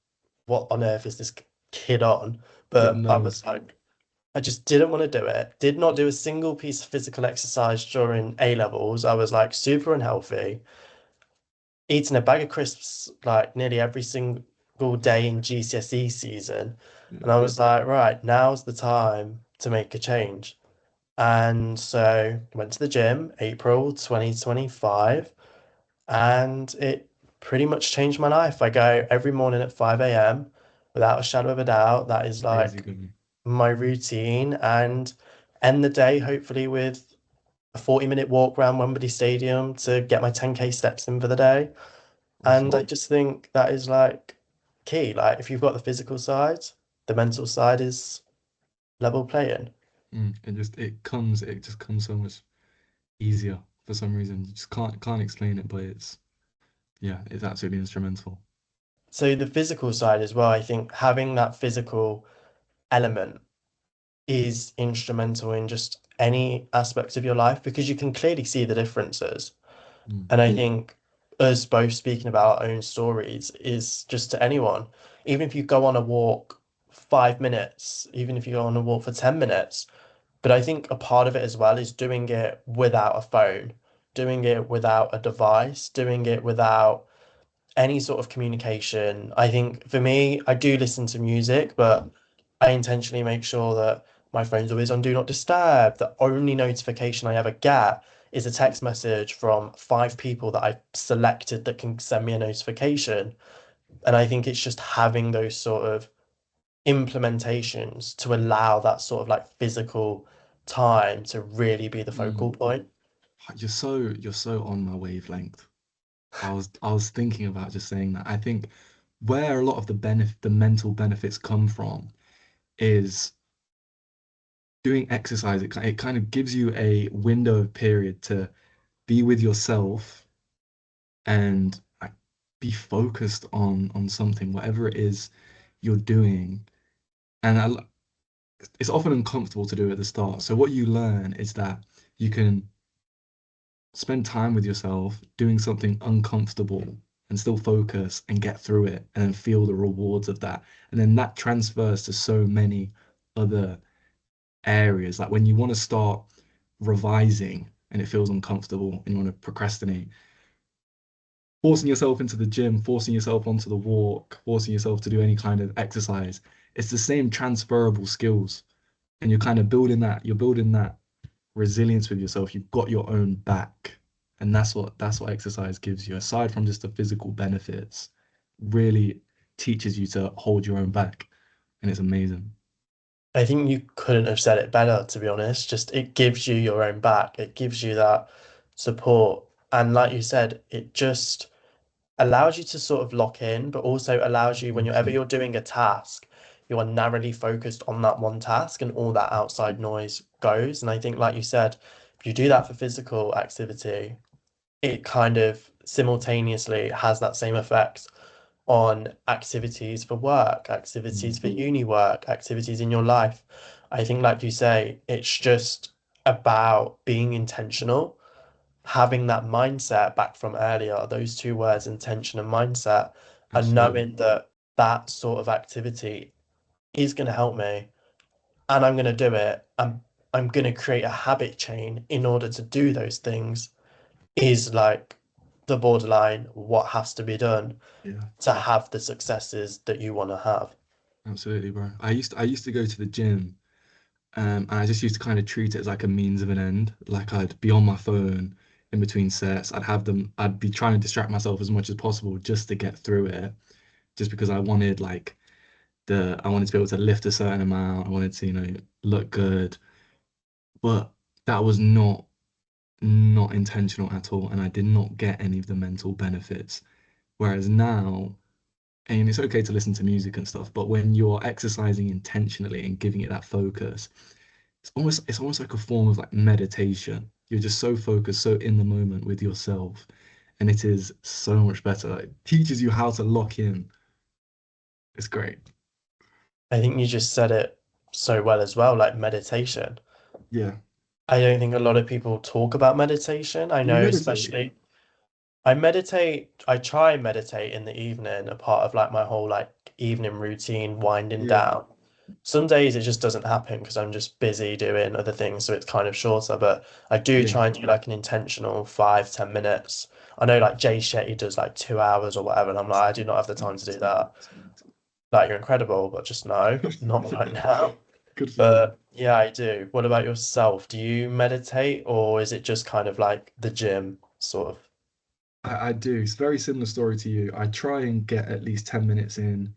what on earth is this kid on? Yeah, But I no. was like, I just didn't want to do it. Did not do a single piece of physical exercise during A levels. I was like super unhealthy, eating a bag of crisps like nearly every single day in GCSE season. Yeah, And I was like, right, now's the time to make a change. And so went to the gym April 2025, and it pretty much changed my life. I go every morning at 5 a.m. without a shadow of a doubt. That is crazy like good. my routine and end the day hopefully with a 40-minute walk around Wembley Stadium to get my 10K steps in for the day. And Awesome. I just think that is like key. Like if you've got the physical side, the mental side is level playing. It just comes so much easier for some reason. You just can't explain it, but it's yeah, it's absolutely instrumental. So the physical side as well, I think having that physical element is instrumental in just any aspect of your life because you can clearly see the differences. Mm, And I think us both speaking about our own stories is just to anyone, even if you go on a walk 5 minutes, even if you go on a walk for 10 minutes. But I think a part of it as well is doing it without a phone, doing it without a device, doing it without any sort of communication. I think for me, I do listen to music, but I intentionally make sure that my phone's always on Do Not Disturb. The only notification I ever get is a text message from 5 people that I've selected that can send me a notification. And I think it's just having those sort of implementations to allow that sort of like physical time to really be the focal mm. point. You're so on my wavelength. I was thinking about just saying that. I think where a lot of the mental benefits come from is doing exercise. It kind of gives you a window of period to be with yourself and like be focused on something, whatever it is you're doing. And it's often uncomfortable to do at the start. So what you learn is that you can spend time with yourself doing something uncomfortable and still focus and get through it and then feel the rewards of that. And then that transfers to so many other areas. Like when you want to start revising and it feels uncomfortable and you want to procrastinate, forcing yourself into the gym, forcing yourself onto the walk, forcing yourself to do any kind of exercise, it's the same transferable skills. And you're building that resilience with yourself. You've got your own back. And that's what exercise gives you, aside from just the physical benefits, really teaches you to hold your own back. And it's amazing. I think you couldn't have said it better, to be honest. Just it gives you your own back. It gives you that support. And like you said, it just allows you to sort of lock in, but also allows you whenever 100%. you're doing a task, you are narrowly focused on that one task and all that outside noise goes. And I think, like you said, if you do that for physical activity, it kind of simultaneously has that same effect on activities for work, activities Mm, for uni work, activities in your life. I think, like you say, it's just about being intentional, having that mindset back from earlier, those two words, intention and mindset, and absolutely. knowing that that sort of activity is going to help me and I'm going to do it. I'm going to create a habit chain in order to do those things is like the borderline what has to be done Yeah, to have the successes that you want to have. absolutely, bro. I used to go to the gym, and I just used to kind of treat it as like a means of an end. Like I'd be on my phone in between sets. I'd be trying to distract myself as much as possible just to get through it, just because I wanted to be able to lift a certain amount. I wanted to, look good. But that was not intentional at all, and I did not get any of the mental benefits. Whereas now, and it's okay to listen to music and stuff, but when you're exercising intentionally and giving it that focus, it's almost like a form of like meditation. You're just so focused, so in the moment with yourself, and it is so much better. It teaches you how to lock in. It's great. I think you just said it so well as well, like meditation. Yeah. I don't think a lot of people talk about meditation. I Do you know, meditate? especially I meditate, I try and meditate in the evening, a part of like my whole like evening routine, winding Yeah. down. Some days it just doesn't happen because I'm just busy doing other things, so it's kind of shorter, but I do Yeah. try and do like an intentional 5, 10 minutes. I know like Jay Shetty does like 2 hours or whatever, and I'm like, I do not have the time to do that. Like you're incredible, but just no, not right now. Good for you. But yeah, I do. What about yourself? Do you meditate or is it just kind of like the gym sort of? I do. It's a very similar story to you. I try and get at least 10 minutes in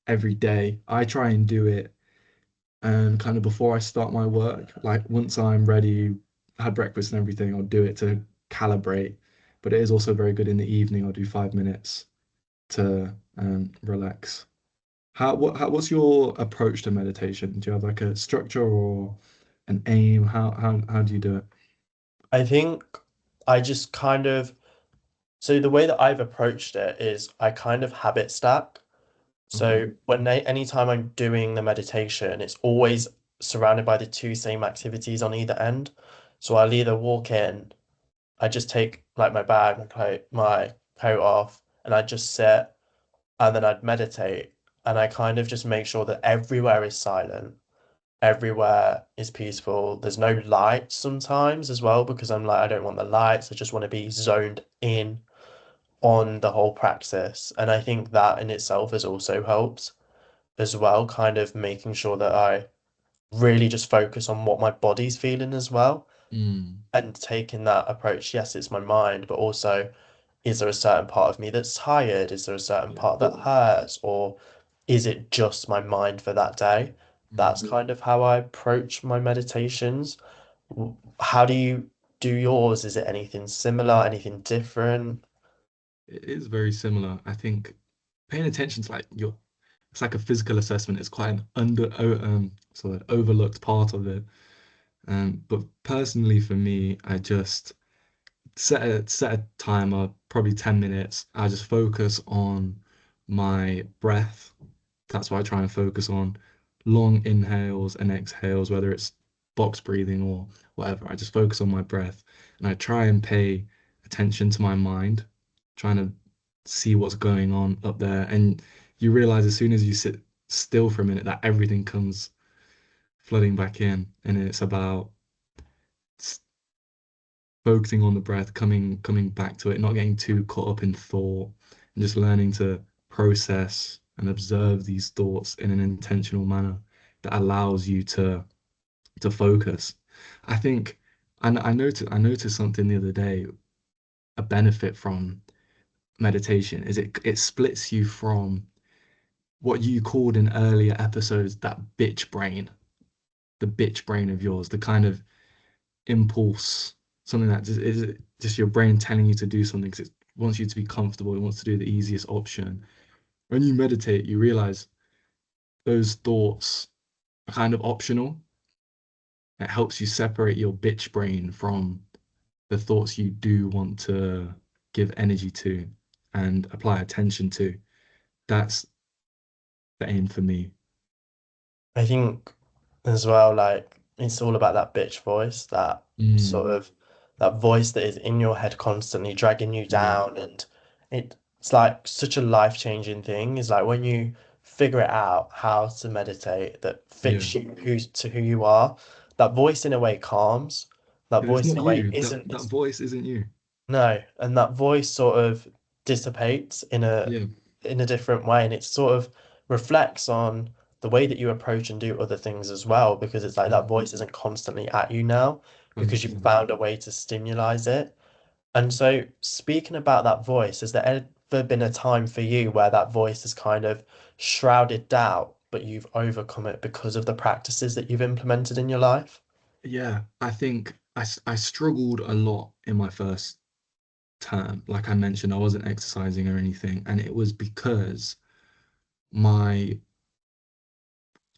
every day. I try and do it kind of before I start my work. Like once I'm ready, had breakfast and everything, I'll do it to calibrate. But it is also very good in the evening. I'll do 5 minutes to relax. What's your approach to meditation? Do you have like a structure or an aim? How do you do it? I think I just kind of So the way that I've approached it is I kind of habit stack. Okay. So anytime I'm doing the meditation, it's always surrounded by the two same activities on either end. So I'll either walk in, I just take like my bag, my coat off, and I just sit, and then I'd meditate, and I kind of just make sure that everywhere is silent, everywhere is peaceful. There's no lights sometimes as well because I'm like I don't want the lights. I just want to be zoned in on the whole practice. And I think that in itself has also helped as well, kind of making sure that I really just focus on what my body's feeling as well. Mm, And taking that approach, yes, it's my mind, but also, is there a certain part of me that's tired? Is there a certain yeah. part that hurts? Or is it just my mind for that day? Mm. That's kind of how I approach my meditations. How do you do yours? Is it anything similar, anything different? It is very similar. I think paying attention to like your it's like a physical assessment. It's quite an sort of overlooked part of it. But personally for me, I just set a timer, probably 10 minutes. I just focus on my breath. That's what I try and focus on. Long inhales and exhales, whether it's box breathing or whatever. I just focus on my breath and I try and pay attention to my mind, trying to see what's going on up there. And you realize as soon as you sit still for a minute that everything comes flooding back in. And it's about focusing on the breath, coming back to it, not getting too caught up in thought, and just learning to process and observe these thoughts in an intentional manner that allows you to focus. I think I noticed something the other day, a benefit from meditation is it splits you from what you called in earlier episodes that bitch brain, the bitch brain of yours, the kind of impulse, something that just is just your brain telling you to do something because it wants you to be comfortable. It wants to do the easiest option. When you meditate, you realize those thoughts are kind of optional. It helps you separate your bitch brain from the thoughts you do want to give energy to and apply attention to. That's the aim for me. I think as well, like it's all about that bitch voice, that Mm, sort of that voice that is in your head constantly dragging you yeah, down, and it's like such a life-changing thing. Is like when you figure it out how to meditate that yeah. fits you who you are, that voice in a way calms. That It's voice not in a way you. That isn't that it's voice isn't you. no, and that voice sort of dissipates Yeah. in a different way, and it sort of reflects on the way that you approach and do other things as well, because it's like that Mm, voice isn't constantly at you now because you've 100%. found a way to stimulate it. And so, speaking about that voice, has there ever been a time for you where that voice has kind of shrouded doubt, but you've overcome it because of the practices that you've implemented in your life? Yeah, I think I struggled a lot in my first term. Like I mentioned, I wasn't exercising or anything, and it was because my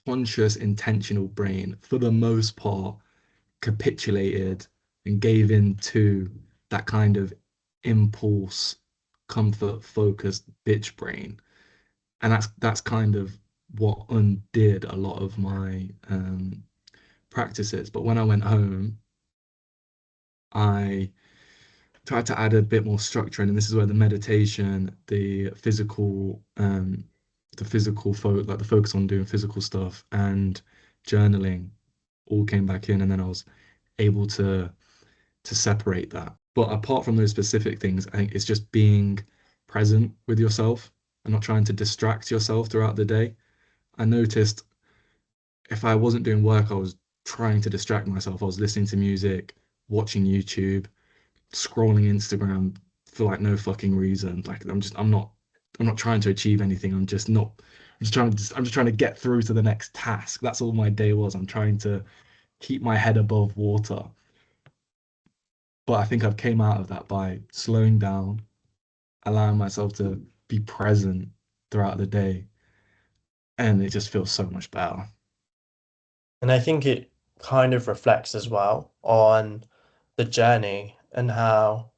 conscious, intentional brain, for the most part, capitulated and gave in to that kind of impulse, comfort focused bitch brain. And that's kind of what undid a lot of my practices. But when I went home, I tried to add a bit more structure in, and this is where the meditation, the physical like the focus on doing physical stuff and journaling all came back in, and then I was able to separate that. But apart from those specific things, I think it's just being present with yourself and not trying to distract yourself throughout the day. I noticed if I wasn't doing work, I was trying to distract myself. I was listening to music, watching YouTube, scrolling Instagram for like no fucking reason. Like I'm not trying to achieve anything. I'm just trying to get through to the next task. That's all my day was. I'm trying to keep my head above water. But I think I've came out of that by slowing down, allowing myself to be present throughout the day, and it just feels so much better. And I think it kind of reflects as well on the journey and how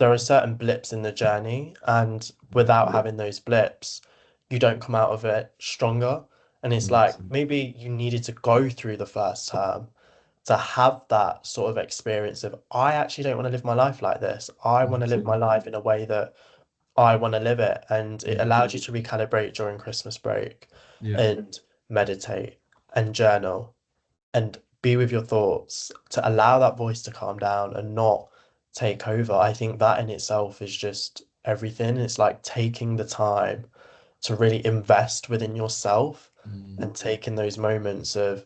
there are certain blips in the journey, and without having those blips, you don't come out of it stronger. And it's like 100%. maybe you needed to go through the first term to have that sort of experience of, I actually don't want to live my life like this. I want to live my 100%. life in a way that I want to live it. And it Mm. allowed you to recalibrate during Christmas break Yeah. and meditate and journal and be with your thoughts to allow that voice to calm down and not take over. I think that in itself is just everything. It's like taking the time to really invest within yourself Mm. and taking those moments of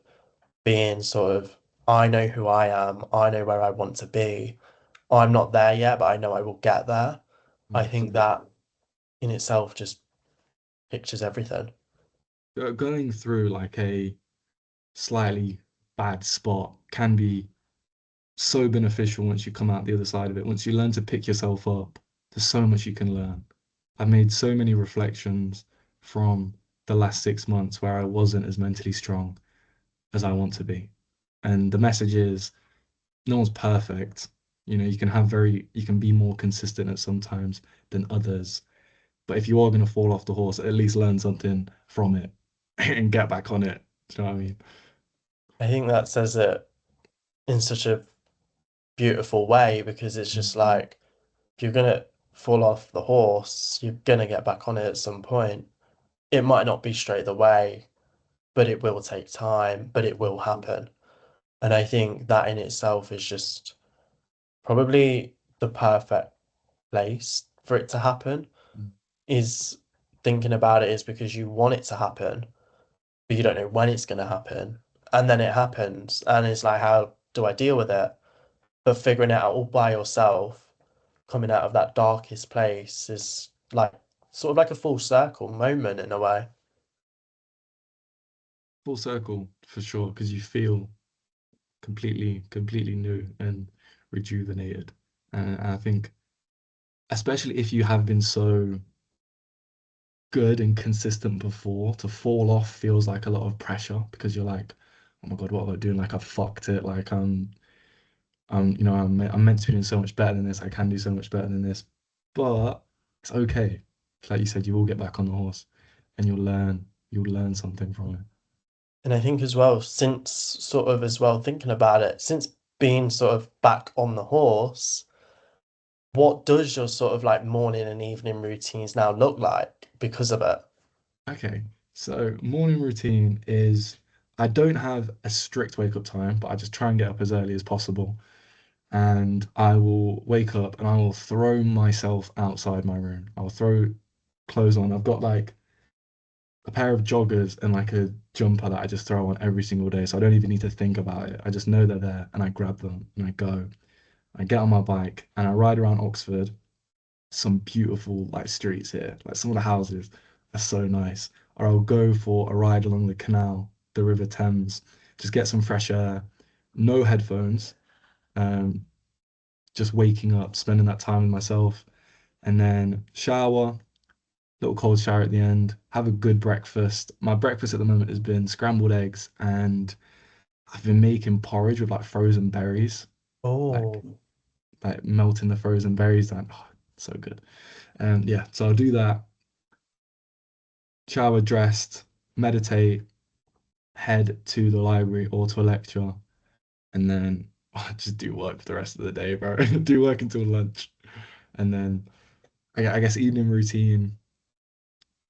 being sort of, I know who I am, I know where I want to be. I'm not there yet, but I know I will get there. I think 100%. that in itself just pictures everything. Going through like a slightly bad spot can be so beneficial once you come out the other side of it. Once you learn to pick yourself up, there's so much you can learn. I've made so many reflections from the last 6 months where I wasn't as mentally strong as I want to be. And the message is no one's perfect. You can be more consistent at some times than others. But if you are going to fall off the horse, at least learn something from it and get back on it. Do you know what I mean? I think that says it in such a beautiful way because it's Mm. just like if you're gonna fall off the horse, you're gonna get back on it at some point. It might not be straight away, but it will take time, but it will happen. And I think that in itself is just probably the perfect place for it to happen. Mm. Is thinking about it is because you want it to happen, but you don't know when it's gonna happen. And then it happens, and it's like, how do I deal with it? But figuring it out all by yourself, coming out of that darkest place is like sort of like a full circle moment in a way. Full circle for sure, because you feel completely new and rejuvenated. And I think, especially if you have been so good and consistent before, to fall off feels like a lot of pressure because you're like, oh my God, what am I doing? Like I fucked it. Like I'm meant to be doing so much better than this. I can do so much better than this, but it's okay. Like you said, you will get back on the horse, and you'll learn something from it. And I think as well, since sort of as well thinking about it, since being sort of back on the horse, what does your sort of like morning and evening routines now look like because of it? Okay, so morning routine is I don't have a strict wake up time, but I just try and get up as early as possible. And I will wake up and I will throw myself outside my room. I will throw clothes on. I've got like a pair of joggers and like a jumper that I just throw on every single day. So I don't even need to think about it. I just know they're there and I grab them and I go. I get on my bike and I ride around Oxford, some beautiful like streets here. Like some of the houses are so nice. Or I'll go for a ride along the canal, the River Thames, just get some fresh air, no headphones, um, just waking up, spending that time with myself, and then shower, little cold shower at the end, have a good breakfast. My breakfast at the moment has been scrambled eggs and I've been making porridge with like frozen berries, like Oh, like melting the frozen berries down. Oh, so good. And yeah, so I'll do that, shower dressed, meditate, head to the library or to a lecture, and then I just do work for the rest of the day, bro. Do work until lunch. And then I guess evening routine.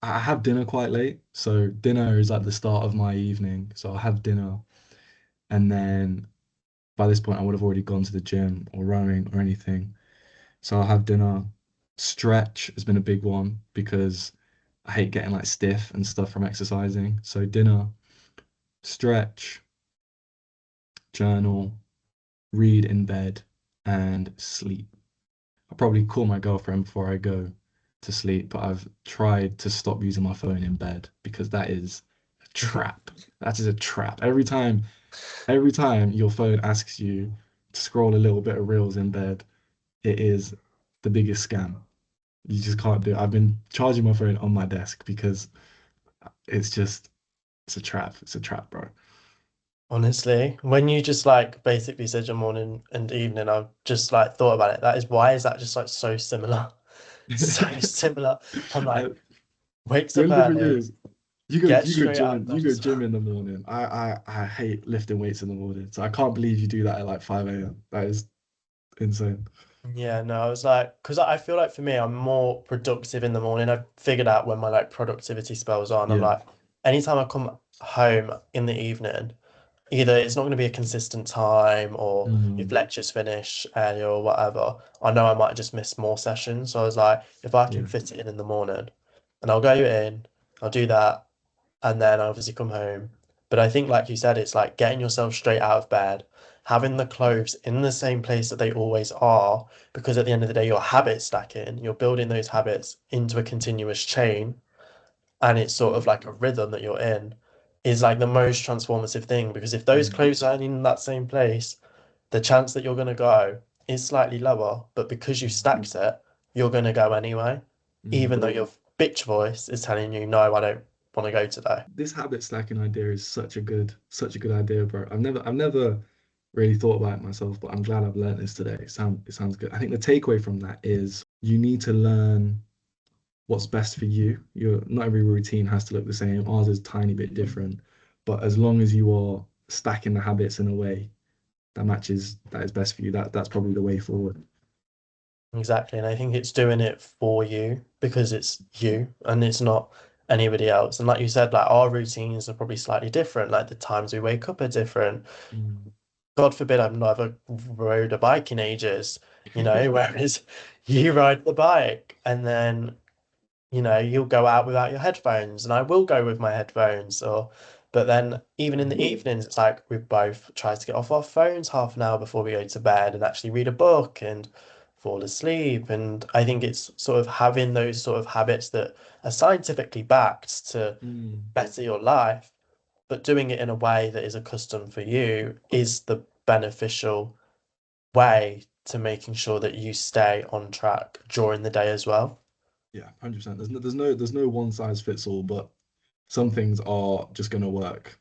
I have dinner quite late. So dinner is at the start of my evening. So I'll have dinner. And then by this point, I would have already gone to the gym or rowing or anything. So I'll have dinner. Stretch has been a big one because I hate getting like stiff and stuff from exercising. So dinner, stretch, journal, read in bed, and sleep. I'll probably call my girlfriend before I go to sleep, but I've tried to stop using my phone in bed because that is a trap. That is a trap. Every time your phone asks you to scroll a little bit of reels in bed, it is the biggest scam. You just can't do it. I've been charging my phone on my desk because it's just it's a trap. It's a trap, bro. Honestly, when you just like basically said your morning and evening, I've just like thought about it. That is why is that just like so similar? So similar. I'm I, like, wakes the up only difference early, is get straight out of bed you go as gym well. in the morning. I hate lifting weights in the morning. So I can't believe you do that at like 5 a.m. That is insane. Yeah, no, I was like, because I feel like for me, I'm more productive in the morning. I've figured out when my like productivity spells on. I'm Yeah. like, anytime I come home in the evening, either it's not going to be a consistent time or if Mm, lectures finish early or whatever, I know I might just miss more sessions. So I was like, if I can yeah. fit it in the morning and I'll go in, I'll do that, and then I obviously come home. But I think, like you said, it's like getting yourself straight out of bed, having the clothes in the same place that they always are, because at the end of the day, you're habit stacking, you're building those habits into a continuous chain, and it's sort of like a rhythm that you're in, is like the most transformative thing. Because if those Mm, clothes are in that same place, the chance that you're going to go is slightly lower, but because you mm, stacked it, you're going to go anyway, mm. even though your bitch voice is telling you, no, I don't want to go today. This habit stacking idea is such a good idea, bro. I've never really thought about it myself, but I'm glad I've learned this today. It sounds good. I think the takeaway from that is you need to learn what's best for you. Not every routine has to look the same. Ours is a tiny bit different, but as long as you are stacking the habits in a way that is best for you, that's probably the way forward. Exactly. And I think it's doing it for you because it's you and it's not anybody else. And like you said, like our routines are probably slightly different. Like the times we wake up are different. Mm. God forbid I've never rode a bike in ages, whereas you ride the bike and then you'll go out without your headphones, and I will go with my headphones. But then even in the evenings, it's like we both try to get off our phones half an hour before we go to bed and actually read a book and fall asleep. And I think it's sort of having those sort of habits that are scientifically backed to Mm. better your life, but doing it in a way that is a custom for you is the beneficial way to making sure that you stay on track during the day as well. Yeah, 100%. There's no one size fits all, but some things are just gonna work.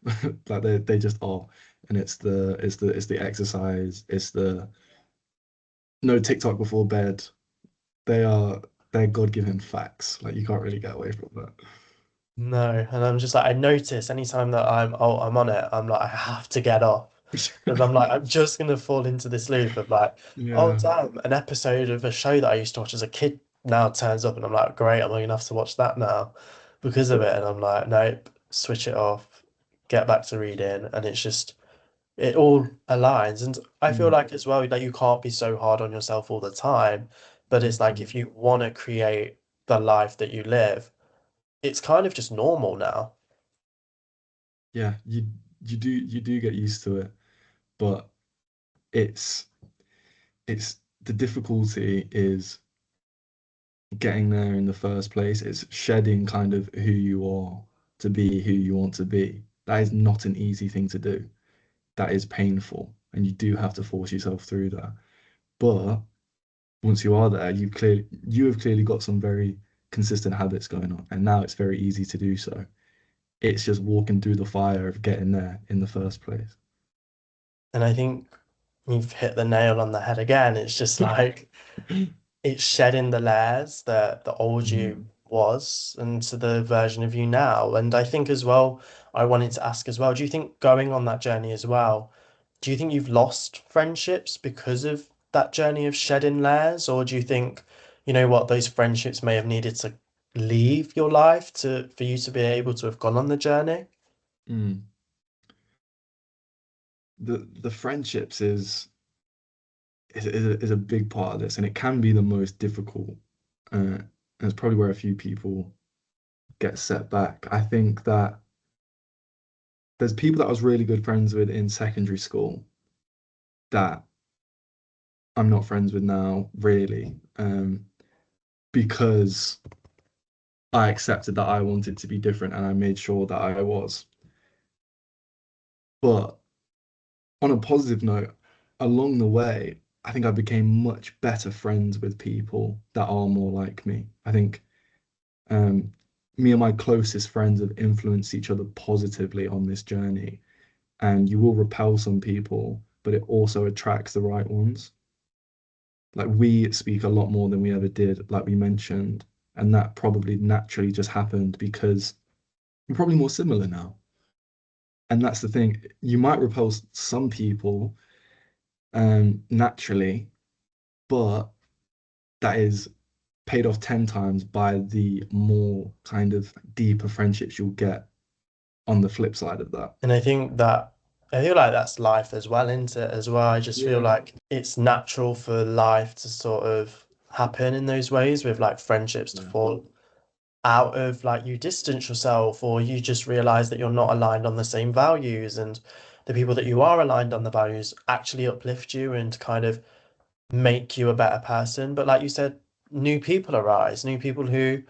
Like they just are. And it's the exercise, it's the no TikTok before bed. They are they're God-given facts. Like you can't really get away from that. No, and I'm just like I notice anytime that I'm on it, I'm like I have to get off because I'm like I'm just gonna fall into this loop of like, oh Yeah. damn, an episode of a show that I used to watch as a kid now turns up and I'm like, great, I'm gonna have to watch that now because of it. And I'm like, nope, switch it off, get back to reading, and it's just it all aligns. And I feel Mm. like as well that you can't be so hard on yourself all the time, but it's like 100%. if you want to create the life that you live, it's kind of just normal now. Yeah, you do get used to it, but it's it's the difficulty is getting there in the first place. It's shedding kind of who you are to be who you want to be. That is not an easy thing to do. That is painful, and you do have to force yourself through that. But once you are there, you have clearly got some very consistent habits going on, and now it's very easy to do so. It's just walking through the fire of getting there in the first place. And I think you've hit the nail on the head again. It's just like it's shedding the layers that the old you Mm, was into the version of you now. And I think as well, I wanted to ask as well, do you think going on that journey as well, do you think you've lost friendships because of that journey of shedding layers? Or do you think, you know what, those friendships may have needed to leave your life to for you to be able to have gone on the journey? mm. The friendships is a big part of this, and it can be the most difficult. And it's probably where a few people get set back. I think that there's people that I was really good friends with in secondary school that I'm not friends with now, really, because I accepted that I wanted to be different and I made sure that I was. But on a positive note, along the way, I think I became much better friends with people that are more like me. I think um, me and my closest friends have influenced each other positively on this journey. and you will repel some people, but it also attracts the right ones. Like we speak a lot more than we ever did, like we mentioned, and that probably naturally just happened because we're probably more similar now. And that's the thing. You might repel some people naturally, but that is paid off 10 times by the more kind of deeper friendships you'll get on the flip side of that. And I feel like that's life as well, isn't it? As well, I just feel Yeah. like it's natural for life to sort of happen in those ways with like friendships to Yeah. fall out of, like you distance yourself or you just realize that you're not aligned on the same values, and the people that you are aligned on the values actually uplift you and kind of make you a better person. But like you said, new people arise, new people who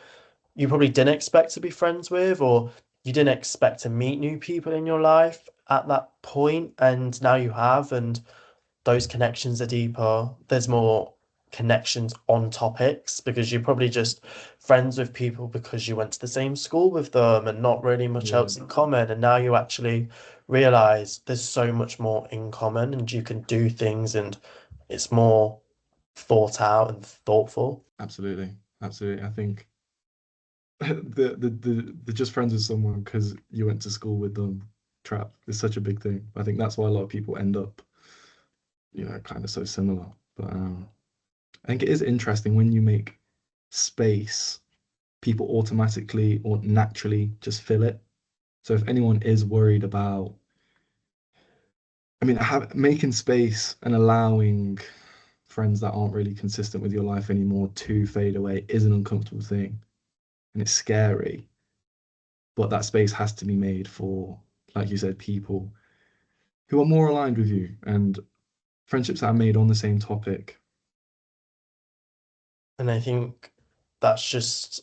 you probably didn't expect to be friends with, or you didn't expect to meet new people in your life at that point, and now you have, and those connections are deeper. There's more connections on topics because you're probably just friends with people because you went to the same school with them and not really much Yeah. else in common. And now you actually realize there's so much more in common and you can do things and it's more thought out and thoughtful. Absolutely. Absolutely. I think the just friends with someone because you went to school with them trap is such a big thing. I think that's why a lot of people end up, kind of so similar. But I think it is interesting when you make space, people automatically or naturally just fill it. So if anyone is worried about, I mean, making space and allowing friends that aren't really consistent with your life anymore to fade away is an uncomfortable thing and it's scary. But that space has to be made for, like you said, people who are more aligned with you and friendships that are made on the same topic. And I think that's just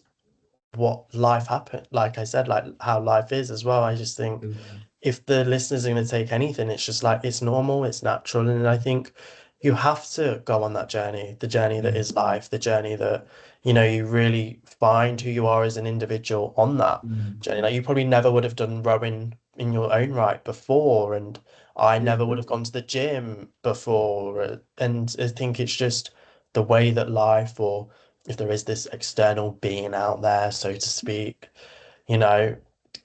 what life happened. Like I said, like how life is as well. I just think if the listeners are going to take anything, it's just like it's normal, it's natural. And I think you have to go on that journey, the journey that Yeah. is life, the journey that, you really find who you are as an individual on that Mm. journey. Like you probably never would have done rowing in your own right before, and I Yeah. never would have gone to the gym before. And I think it's just the way that life, or if there is this external being out there, so to speak, you know,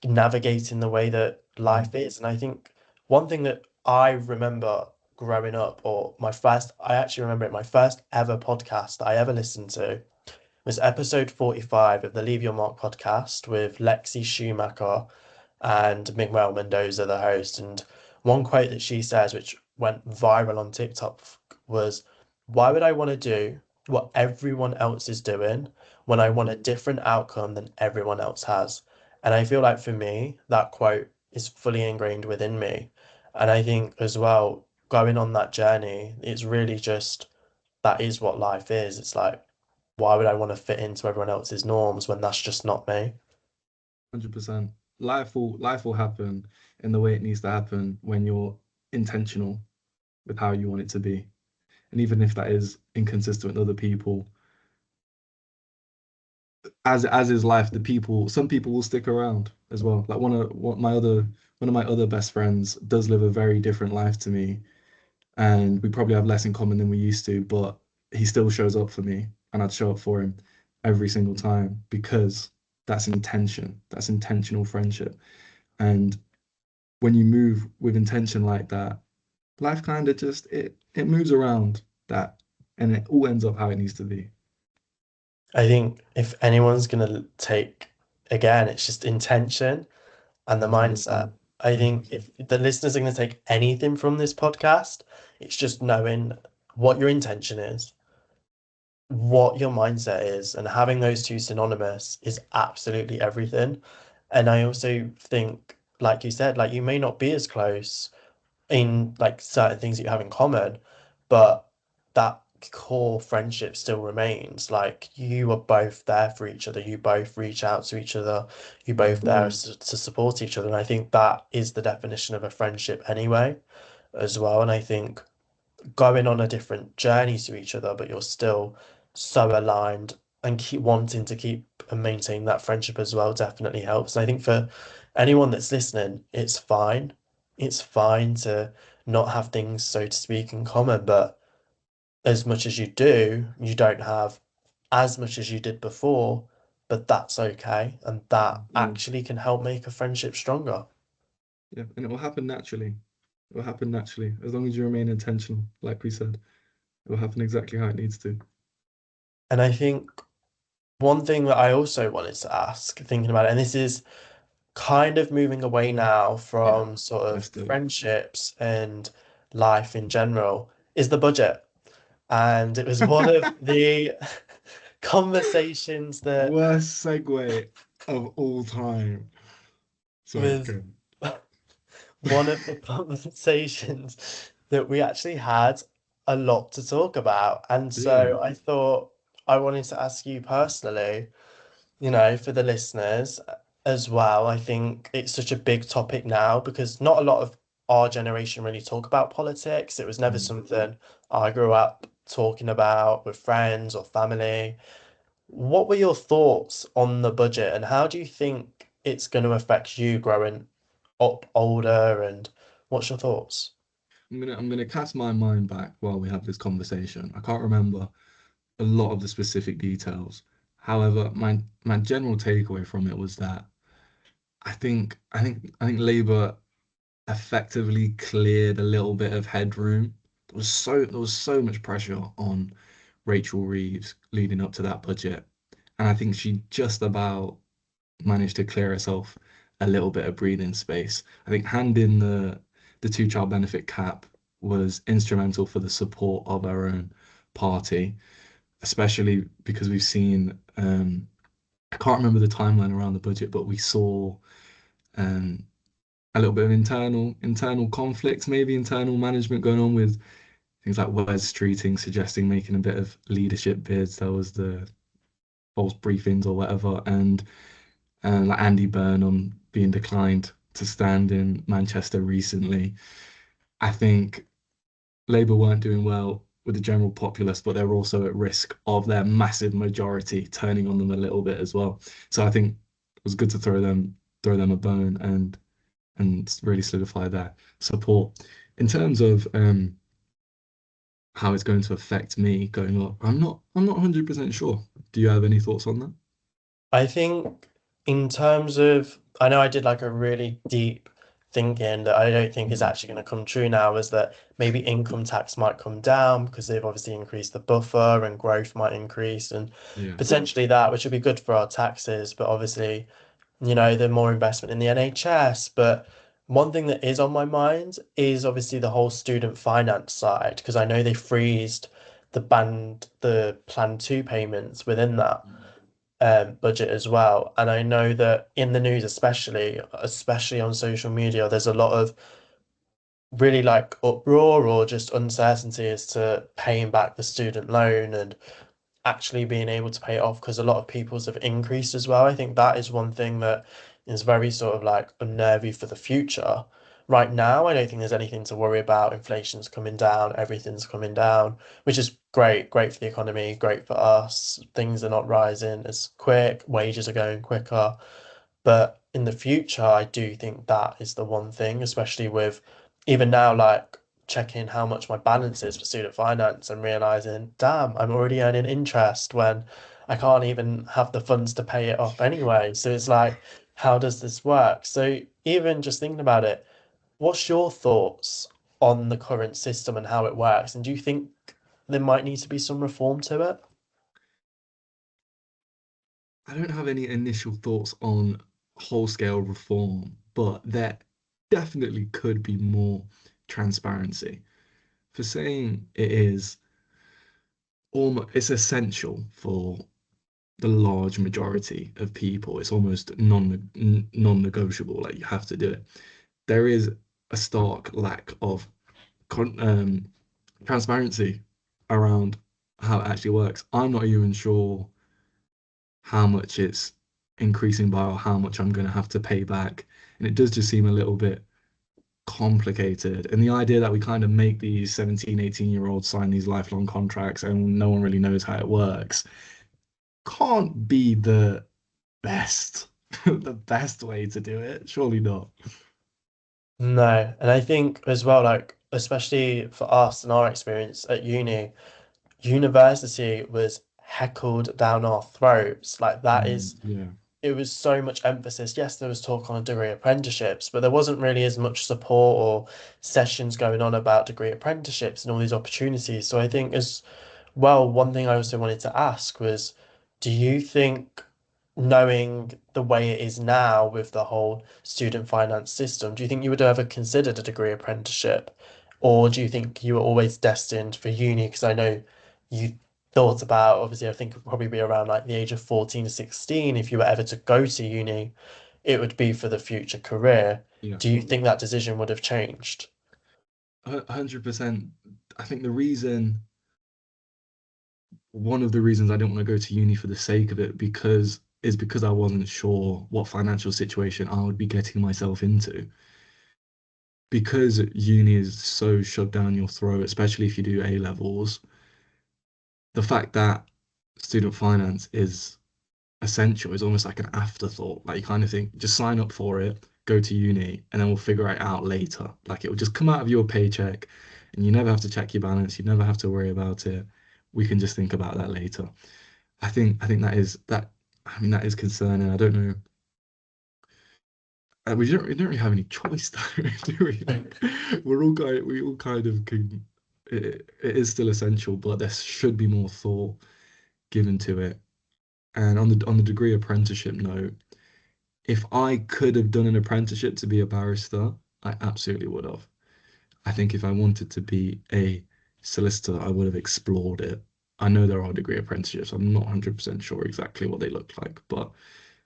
navigating the way that Mm. life is. And I think one thing that I remember growing up, or I actually remember it, my first ever podcast that I ever listened to was episode 45 of the Leave Your Mark podcast with Lexi Schumacher and Miguel Mendoza, the host. And one quote that she says, which went viral on TikTok, was, "Why would I want to do what everyone else is doing when I want a different outcome than everyone else has?" And I feel like for me, that quote is fully ingrained within me. And I think as well, going on that journey, it's really just that is what life is. It's like, why would I want to fit into everyone else's norms when that's just not me? 100%. Life will happen in the way it needs to happen when you're intentional with how you want it to be. And even if that is inconsistent with other people, as is life, some people will stick around as well. Like one of my other best friends does live a very different life to me, and we probably have less in common than we used to, but he still shows up for me, and I'd show up for him every single time because that's intention. That's intentional friendship. And when you move with intention like that, life kind of just it moves around that, and it all ends up how it needs to be. I think if anyone's gonna take, again, it's just intention and the mindset. 100%. I think if the listeners are gonna take anything from this podcast, it's just knowing what your intention is, what your mindset is, and having those two synonymous is absolutely everything. And I also think, like you said, like you may not be as close in like certain things that you have in common, but that core friendship still remains. Like you are both there for each other, you both reach out to each other, you both Mm. there to support each other. And I think that is the definition of a friendship anyway, as well. And I think going on a different journey to each other, but you're still so aligned and keep wanting to keep and maintain that friendship as well definitely helps. And I think for anyone that's listening, it's fine. it's fine to not have things, so to speak, in common, but as much as you do, you don't have as much as you did before, but that's okay. And that Mm. actually can help make a friendship stronger. Yeah, and it will happen naturally. It will happen naturally as long as you remain intentional, like we said. It will happen exactly how it needs to. And I think one thing that I also wanted to ask, thinking about it, and this is kind of moving away now Yeah, from sort of let's do it. friendships and life in general, is the budget. And it was one of the conversations that Worst segue of all time. Sorry, was go. one of the conversations that we actually had a lot to talk about. And Yeah. so I thought I wanted to ask you personally, you know, for the listeners as well. I think it's such a big topic now because not a lot of our generation really talk about politics. It was never Mm. something I grew up talking about with friends or family. What were your thoughts on the budget and how do you think it's going to affect you growing up older and what's your thoughts? I'm gonna cast my mind back while we have this conversation. I can't remember a lot of the specific details. However, my general takeaway from it was that I think Labour effectively cleared a little bit of headroom. There was so much pressure on Rachel Reeves leading up to that budget, and I think she just about managed to clear herself a little bit of breathing space. I think handing the two-child benefit cap was instrumental for the support of our own party, especially because we've seen I can't remember the timeline around the budget, but we saw um, a little bit of internal conflict, maybe internal management going on with things like Wes Streeting suggesting making a bit of leadership bids. That was the false briefings or whatever, and like Andy Burnham being declined to stand in Manchester recently. I think Labour weren't doing well with the general populace, but they're also at risk of their massive majority turning on them a little bit as well. So I think it was good to throw them a bone and really solidify their support. In terms of how it's going to affect me going up, I'm not 100% sure. Do you have any thoughts on that? I think in terms of, I know I did like a really deep thinking that I don't think is Mm. actually going to come true now, is that maybe income tax might come down because they've obviously increased the buffer and growth might increase and Yeah. potentially that, which would be good for our taxes, but obviously, you know, the more investment in the NHS. But one thing that is on my mind is obviously the whole student finance side, because I know they freezed the Plan 2 payments within that budget as well. And I know that in the news, especially on social media, there's a lot of really like uproar or just uncertainty as to paying back the student loan and actually being able to pay it off because a lot of people's have increased as well. I think that is one thing that is very sort of like unnervy for the future. Right now, I don't think there's anything to worry about. Inflation's coming down, everything's coming down, which is great, great for the economy, great for us. Things are not rising as quick, wages are going quicker. But in the future, I do think that is the one thing, especially with even now, like checking how much my balance is for student finance and realizing, damn, I'm already earning interest when I can't even have the funds to pay it off anyway. So it's like, how does this work? So even just thinking about it, what's your thoughts on the current system and how it works? And do you think there might need to be some reform to it? I don't have any initial thoughts on whole scale reform, but there definitely could be more transparency. For saying it is almost it's essential for the large majority of people. It's almost non-negotiable. Like you have to do it. There is a stark lack of con transparency around how it actually works. I'm not even sure how much it's increasing by or how much I'm going to have to pay back. And it does just seem a little bit complicated. And the idea that we kind of make these 17, 18-year-olds sign these lifelong contracts and no one really knows how it works can't be the best, the best way to do it. Surely not. No, and I think as well, like especially for us and our experience at uni, university was heckled down our throats. Like that Mm, is yeah, it was so much emphasis. Yes, there was talk on degree apprenticeships, but there wasn't really as much support or sessions going on about degree apprenticeships and all these opportunities. So I think as well, one thing I also wanted to ask was, do you think, knowing the way it is now with the whole student finance system, do you think you would have ever considered a degree apprenticeship? Or do you think you were always destined for uni? Because I know you thought about, obviously, I think it would probably be around like the age of 14 to 16, if you were ever to go to uni, it would be for the future career. yeah. Do you think that decision would have changed? 100%. I think one of the reasons I didn't want to go to uni for the sake of it because I wasn't sure what financial situation I would be getting myself into. Because uni is so shoved down your throat, especially if you do A levels, the fact that student finance is essential is almost like an afterthought. Like you kind of think, just sign up for it, go to uni, and then we'll figure it out later. Like it will just come out of your paycheck, and you never have to check your balance. You never have to worry about it. We can just think about that later. I think that is that. I mean, that is concerning. I don't know. We don't really have any choice though, do we? Like, we all kind of can. It is still essential, but there should be more thought given to it. And on the degree apprenticeship note, if I could have done an apprenticeship to be a barrister, I absolutely would have. I think if I wanted to be a solicitor, I would have explored it. I know there are degree apprenticeships. I'm not 100% sure exactly what they look like, but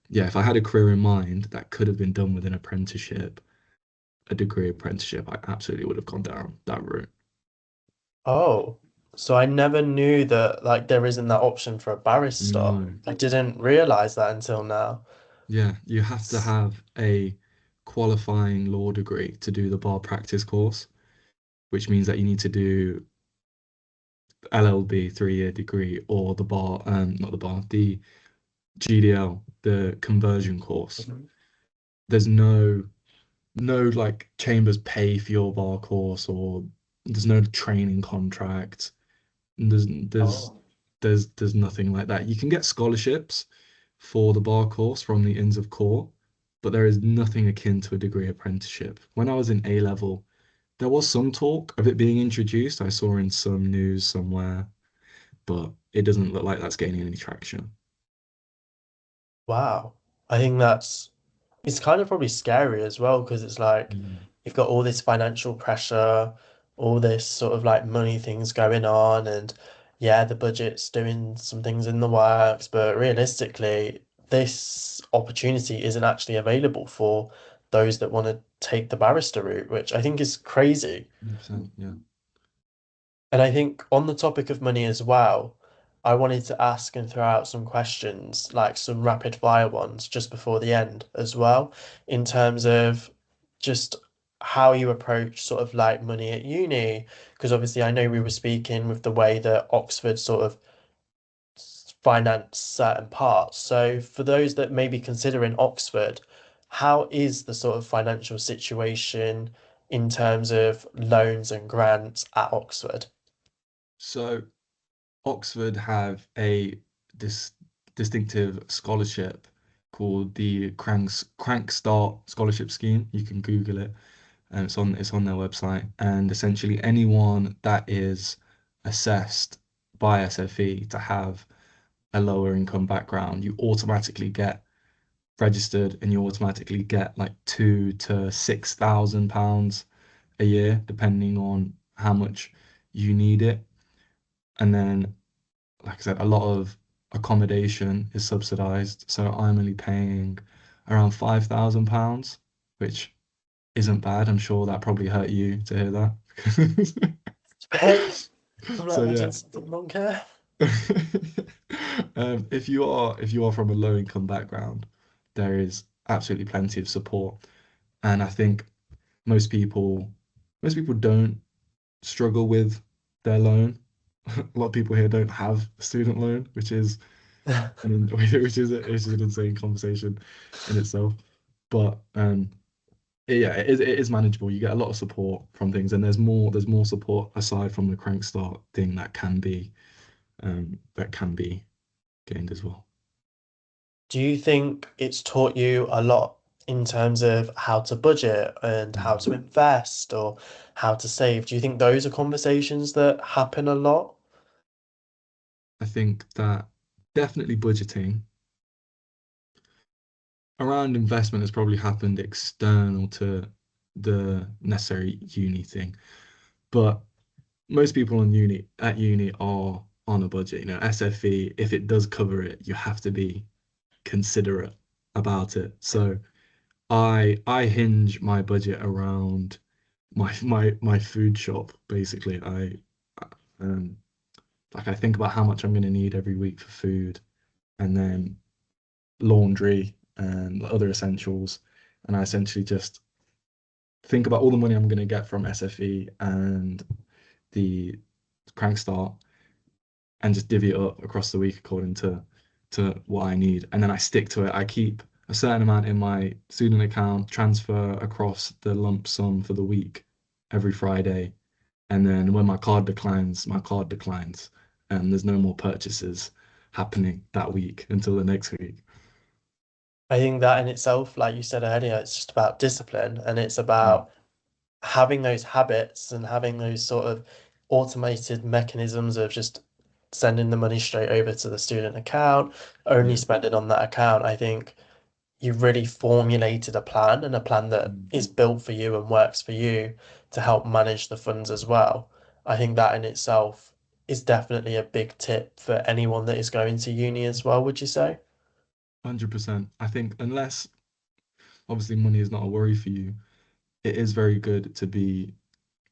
yeah, if I had a career in mind that could have been done with an apprenticeship, a degree apprenticeship, I absolutely would have gone down that route. Oh, so I never knew that like there isn't that option for a barrister. No. I didn't realize that until now. Yeah, you have to have a qualifying law degree to do the bar practice course, which means that you need to do LLB 3-year degree or the bar, not the bar, the GDL, the conversion course. Mhm. There's no like chambers pay for your bar course or there's no training contract. There's there's Oh, there's nothing like that. You can get scholarships for the bar course from the Inns of Court, but there is nothing akin to a degree apprenticeship. When I was in A level, there was some talk of it being introduced. I saw in some news somewhere, but it doesn't look like that's gaining any traction. wow. I think that's it's kind of probably scary as well because it's like Mm. you've got all this financial pressure, all this sort of like money things going on, and yeah, the budget's doing some things in the works, but realistically, this opportunity isn't actually available for those that want to take the barrister route, which I think is crazy. 100%, yeah. And I think on the topic of money as well, I wanted to ask and throw out some questions, like some rapid fire ones, just before the end as well, in terms of just how you approach sort of like money at uni. Because obviously, I know we were speaking with the way that Oxford sort of finance certain parts. So for those that may be considering Oxford, how is the sort of financial situation in terms of loans and grants at Oxford? So Oxford have a dis distinctive scholarship called the Crank Start Scholarship Scheme. You can Google it, and it's on their website. And essentially, anyone that is assessed by SFE to have a lower income background, you automatically get registered, and you automatically get like £2,000 to £6,000 a year, depending on how much you need it. And then like I said, a lot of accommodation is subsidized, so I'm only paying around £5,000, which isn't bad. I'm sure that probably hurt you to hear that. Hey, I'm like, So am I yeah. doing something wrong here? If you are from a low income background, there is absolutely plenty of support. And I think most people most people don't struggle with their loan. A lot of people here don't have a student loan, which is an insane conversation in itself. But Yeah, it is manageable. You get a lot of support from things, and there's more support aside from the crank start thing that can be gained as well. Do you think it's taught you a lot in terms of how to budget and how Mm. to invest or how to save? Do you think those are conversations that happen a lot? I think that definitely budgeting around investment has probably happened external to the necessary uni thing. But most people at uni are on a budget. SFE, if it does cover it, you have to be considerate about it. So I hinge my budget around my food shop, basically. Um I think about how much I'm gonna need every week for food and then laundry and other essentials. And I essentially just think about all the money I'm going to get from SFE and the crank start and just divvy it up across the week according to what I need. And then I stick to it. I keep a certain amount in my student account, transfer across the lump sum for the week every Friday. And then when my card declines, my card declines. And there's no more purchases happening that week until the next week. I think that in itself, like you said earlier, it's just about discipline and it's Mm. about having those habits and having those sort of automated mechanisms of just sending the money straight over to the student account, only Yeah. spending on that account. I think you've really formulated a plan and a plan that Mm. is built for you and works for you to help manage the funds as well. I think that in itself is definitely a big tip for anyone that is going to uni as well, would you say? 100%. I think unless obviously money is not a worry for you, it is very good to be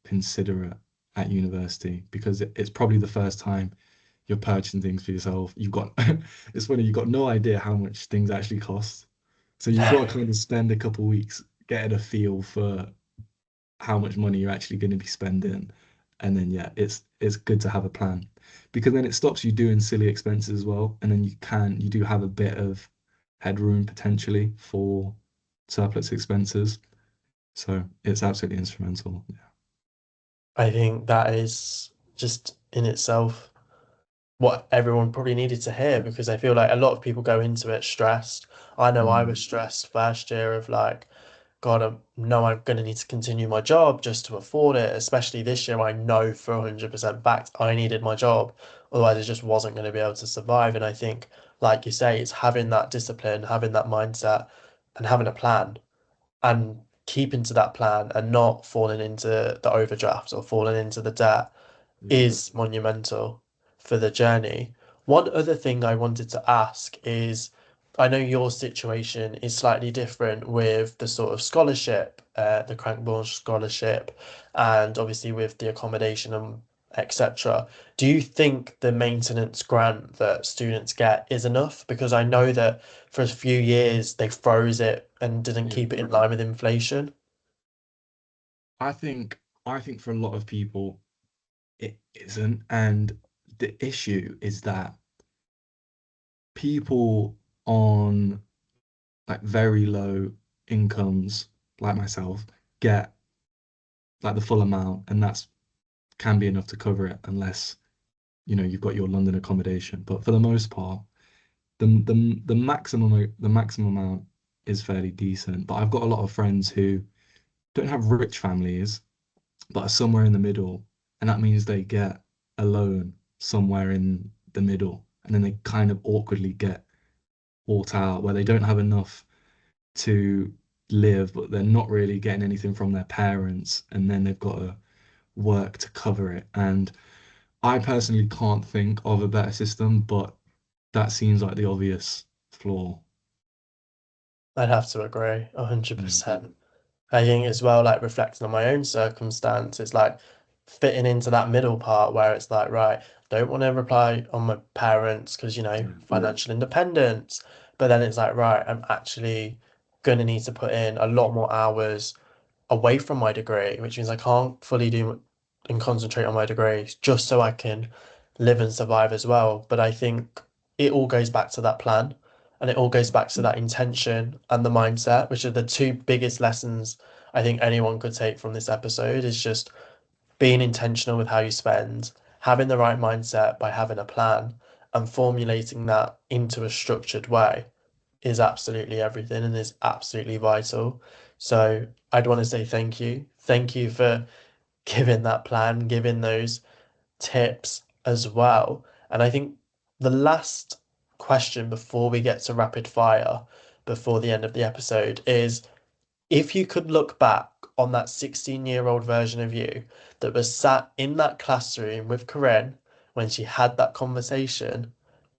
considerate at university because it's probably the first time you're purchasing things for yourself. It's funny, you've got no idea how much things actually cost. So you've got to kind of spend a couple of weeks getting a feel for how much money you're actually going to be spending. And then yeah, it's good to have a plan because then it stops you doing silly expenses as well. And then you do have a bit of headroom potentially for surplus expenses. So it's absolutely instrumental. Yeah. I think that is just in itself what everyone probably needed to hear because I feel like a lot of people go into it stressed. I know I Mm, was stressed first year of like, God, I know I'm going to need to continue my job just to afford it. Especially this year, I know for 100% fact I needed my job. Otherwise, I just wasn't going to be able to survive. And I think, like you say, it's having that discipline, having that mindset, and having a plan and keeping to that plan and not falling into the overdraft or falling into the debt yeah. is monumental for the journey. One other thing I wanted to ask is I know your situation is slightly different with the sort of scholarship, the Crankborn scholarship, and obviously with the accommodation and etc. Do you think the maintenance grant that students get is enough? Because I know that for a few years they froze it and didn't Yeah. keep it in line with inflation. I think for a lot of people it isn't, and the issue is that people on like very low incomes, like myself, get like the full amount, and that's can be enough to cover it unless you've got your London accommodation. But for the most part, the maximum amount is fairly decent. But I've got a lot of friends who don't have rich families, but are somewhere in the middle, and that means they get a loan somewhere in the middle, and then they kind of awkwardly get bought out where they don't have enough to live, but they're not really getting anything from their parents, and then they've got to work to cover it. And I personally can't think of a better system, but that seems like the obvious flaw. I'd have to agree, Mm. 100%. I think as well, like reflecting on my own circumstance, it's like fitting into that middle part where it's like, right, don't want to rely on my parents because, Yeah. financial independence. But then it's like, right, I'm actually going to need to put in a lot more hours away from my degree, which means I can't fully do and concentrate on my degree just so I can live and survive as well. But I think it all goes back to that plan and it all goes back to that intention and the mindset, which are the two biggest lessons I think anyone could take from this episode is just being intentional with how you spend, having the right mindset by having a plan, and formulating that into a structured way is absolutely everything and is absolutely vital. So I'd want to say thank you. Thank you for giving that plan, giving those tips as well. And I think the last question before we get to rapid fire, before the end of the episode, is if you could look back on that 16-year-old version of you that was sat in that classroom with Corinne when she had that conversation,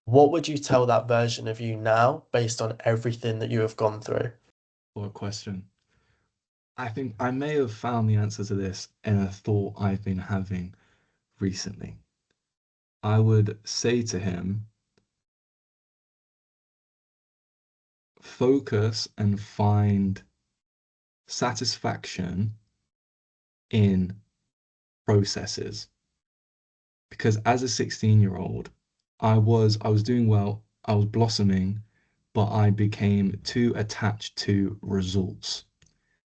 what would you tell that version of you now based on everything that you have gone through? What a question. I think I may have found the answer to this in a thought I've been having recently. I would say to him, focus and find satisfaction in processes. Because as a 16-year-old, I was doing well, I was blossoming, but I became too attached to results.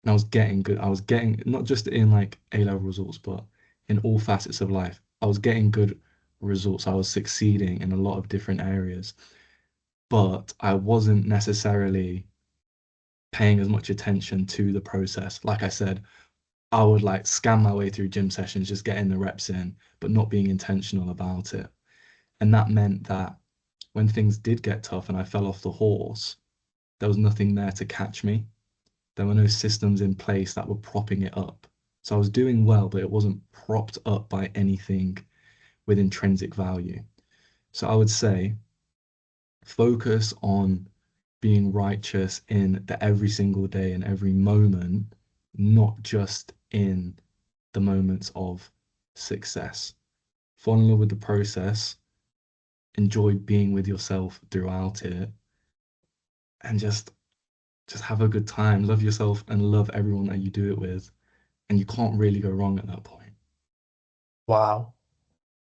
And I was getting good. I was getting not just in like A-level results, but in all facets of life. I was getting good results. I was succeeding in a lot of different areas, but I wasn't necessarily paying as much attention to the process. Like I said, I would like scan my way through gym sessions, just getting the reps in, but not being intentional about it. And that meant that when things did get tough and I fell off the horse, there was nothing there to catch me. There were no systems in place that were propping it up. So I was doing well, but it wasn't propped up by anything with intrinsic value. So I would say focus on being righteous in the every single day and every moment, not just in the moments of success. Fall in love with the process, enjoy being with yourself throughout it, and just have a good time. Love yourself and love everyone that you do it with. And you can't really go wrong at that point. Wow.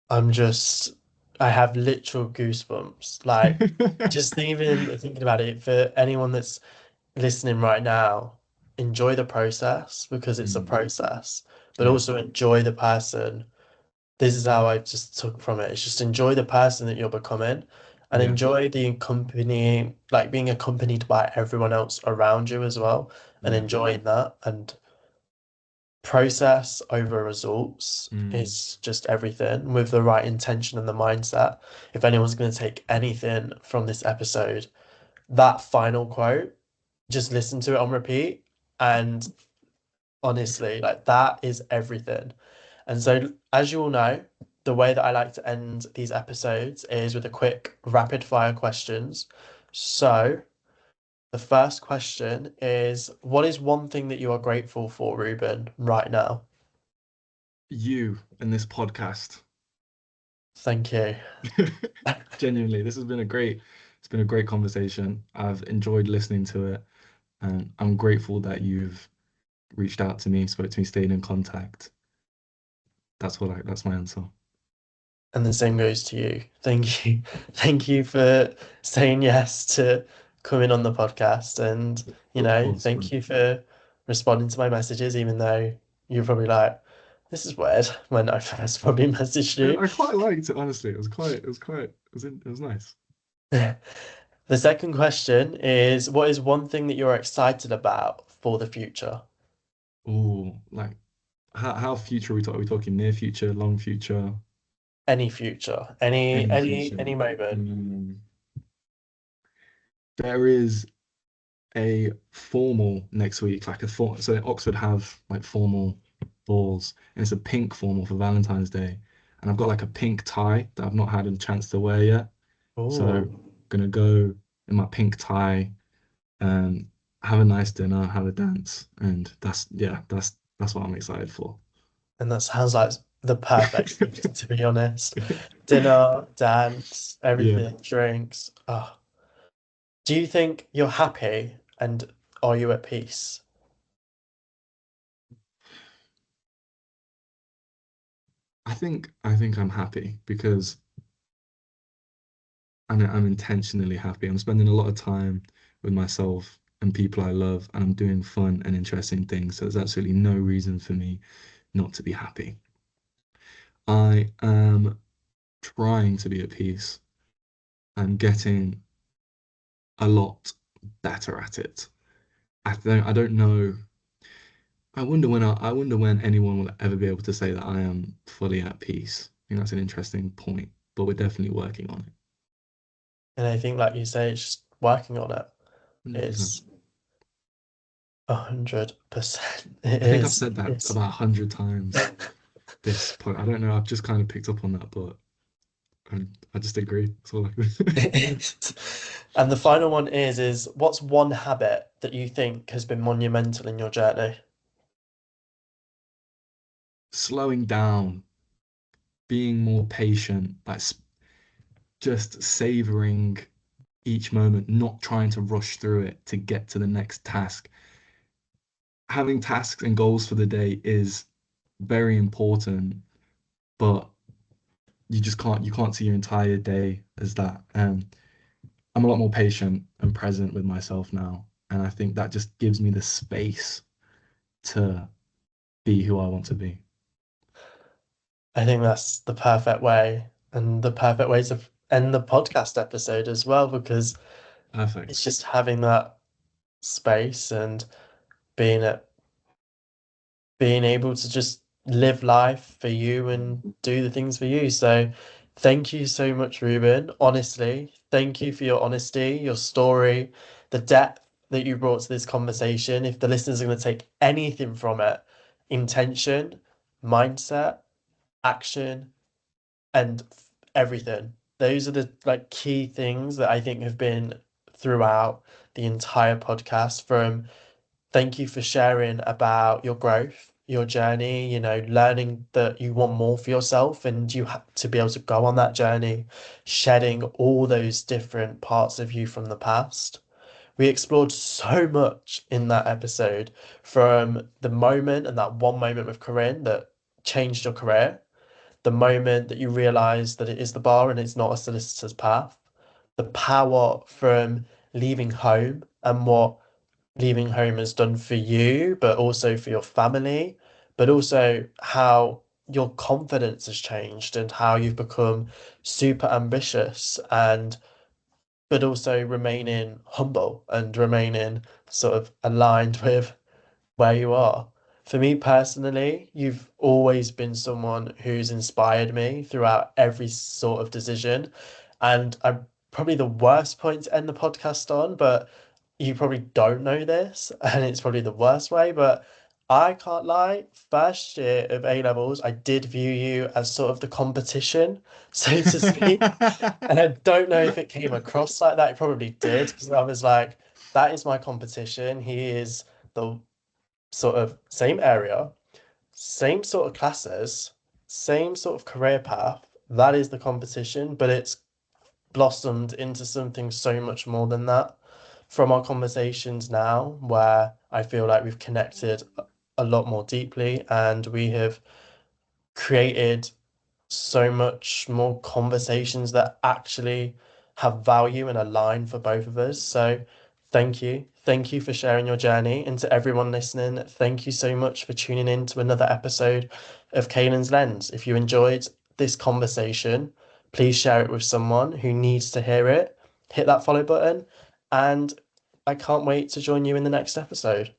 I'm just, I have literal goosebumps. Like, just even thinking about it, for anyone that's listening right now, enjoy the process because it's a Mm, process, but yeah, also enjoy the person. This is how I just took from it. It's just enjoy the person that you're becoming and yeah, enjoy the accompanying, like being accompanied by everyone else around you as well, and yeah. enjoying that. And process over results Mm, is just everything with the right intention and the mindset. If anyone's going to take anything from this episode, that final quote, just listen to it on repeat. And honestly, like that is everything. And so, as you all know, the way that I like to end these episodes is with a quick rapid fire questions. So, the first question is, what is one thing that you are grateful for, Ruben, right now? you and this podcast. Thank you. Genuinely, it's been a great conversation. I've enjoyed listening to it, and I'm grateful that you've reached out to me, spoke to me, stayed in contact. That's my answer. And the same goes to you. Thank you. Thank you for saying yes to coming on the podcast. And, Of course, thank man. you for responding to my messages, even though you're probably like, this is weird when I first probably messaged you. I quite liked it, honestly. It was nice. The second question is, what is one thing that you're excited about for the future? Oh, like how future are we talking? Are we talking near future, long future, Any future, any any any future? any moment. Mm, there is a formal next week, like a for so Oxford have like formal balls, and it's a pink formal for Valentine's Day, and I've got like a pink tie that I've not had a chance to wear yet. So Oh, gonna go in my pink tie and have a nice dinner, have a dance, and that's what I'm excited for. and that sounds like the perfect thing, to be honest. Dinner, dance, Yeah, everything, drinks. Oh. Do you think you're happy and are you at peace? I think I'm happy because I'm intentionally happy. I'm spending a lot of time with myself, and people I love, and I'm doing fun and interesting things. So there's absolutely no reason for me not to be happy. I am trying to be at peace. I'm getting a lot better at it. I don't know. I wonder when anyone will ever be able to say that I am fully at peace. I think that's an interesting point, but we're definitely working on it. And I think, like you say, it's just working on it. 100%. It's 100%. It I think I've is. said that It's about 100 times this point. I don't know. I've just kind of picked up on that, but I just agree. That's all I can. it is. And the final one is what's one habit that you think has been monumental in your journey? Slowing down, being more patient, just savoring each moment, not trying to rush through it to get to the next task. Having tasks and goals for the day is very important, but you can't see your entire day as that. I'm a lot more patient and present with myself now, and I think that just gives me the space to be who I want to be. I think that's the perfect way and the perfect way to end the podcast episode as well, because it's Perfect. just having that space and being at being able to just live life for you and do the things for you. So thank you so much, Ruben. Honestly, thank you for your honesty, your story, the depth that you brought to this conversation. If the listeners are going to take anything from it, intention, mindset, action, and everything. Those are the like key things that I think have been throughout the entire podcast. From thank you for sharing about your growth, your journey, learning that you want more for yourself and you have to be able to go on that journey, shedding all those different parts of you from the past. We explored so much in that episode, from the moment and that one moment with Corinne that changed your career, the moment that you realize that it is the bar and it's not a solicitor's path, the power from leaving home and what leaving home has done for you, but also for your family, but also how your confidence has changed and how you've become super ambitious and but also remaining humble and remaining sort of aligned with where you are. For me personally, you've always been someone who's inspired me throughout every sort of decision. And I'm probably the worst point to end the podcast on, but you probably don't know this, and it's probably the worst way, but I can't lie. First year of A levels, I did view you as sort of the competition, so to speak. And I don't know if it came across like that. It probably did, because I was like, that is my competition. He is the sort of same area, same sort of classes, same sort of career path. That is the competition, but it's blossomed into something so much more than that. From our conversations now, where I feel like we've connected a lot more deeply and we have created so much more conversations that actually have value and align for both of us. So thank you. Thank you for sharing your journey. And to everyone listening, thank you so much for tuning in to another episode of Kalen's Lens. If you enjoyed this conversation, please share it with someone who needs to hear it. Hit that follow button. And I can't wait to join you in the next episode.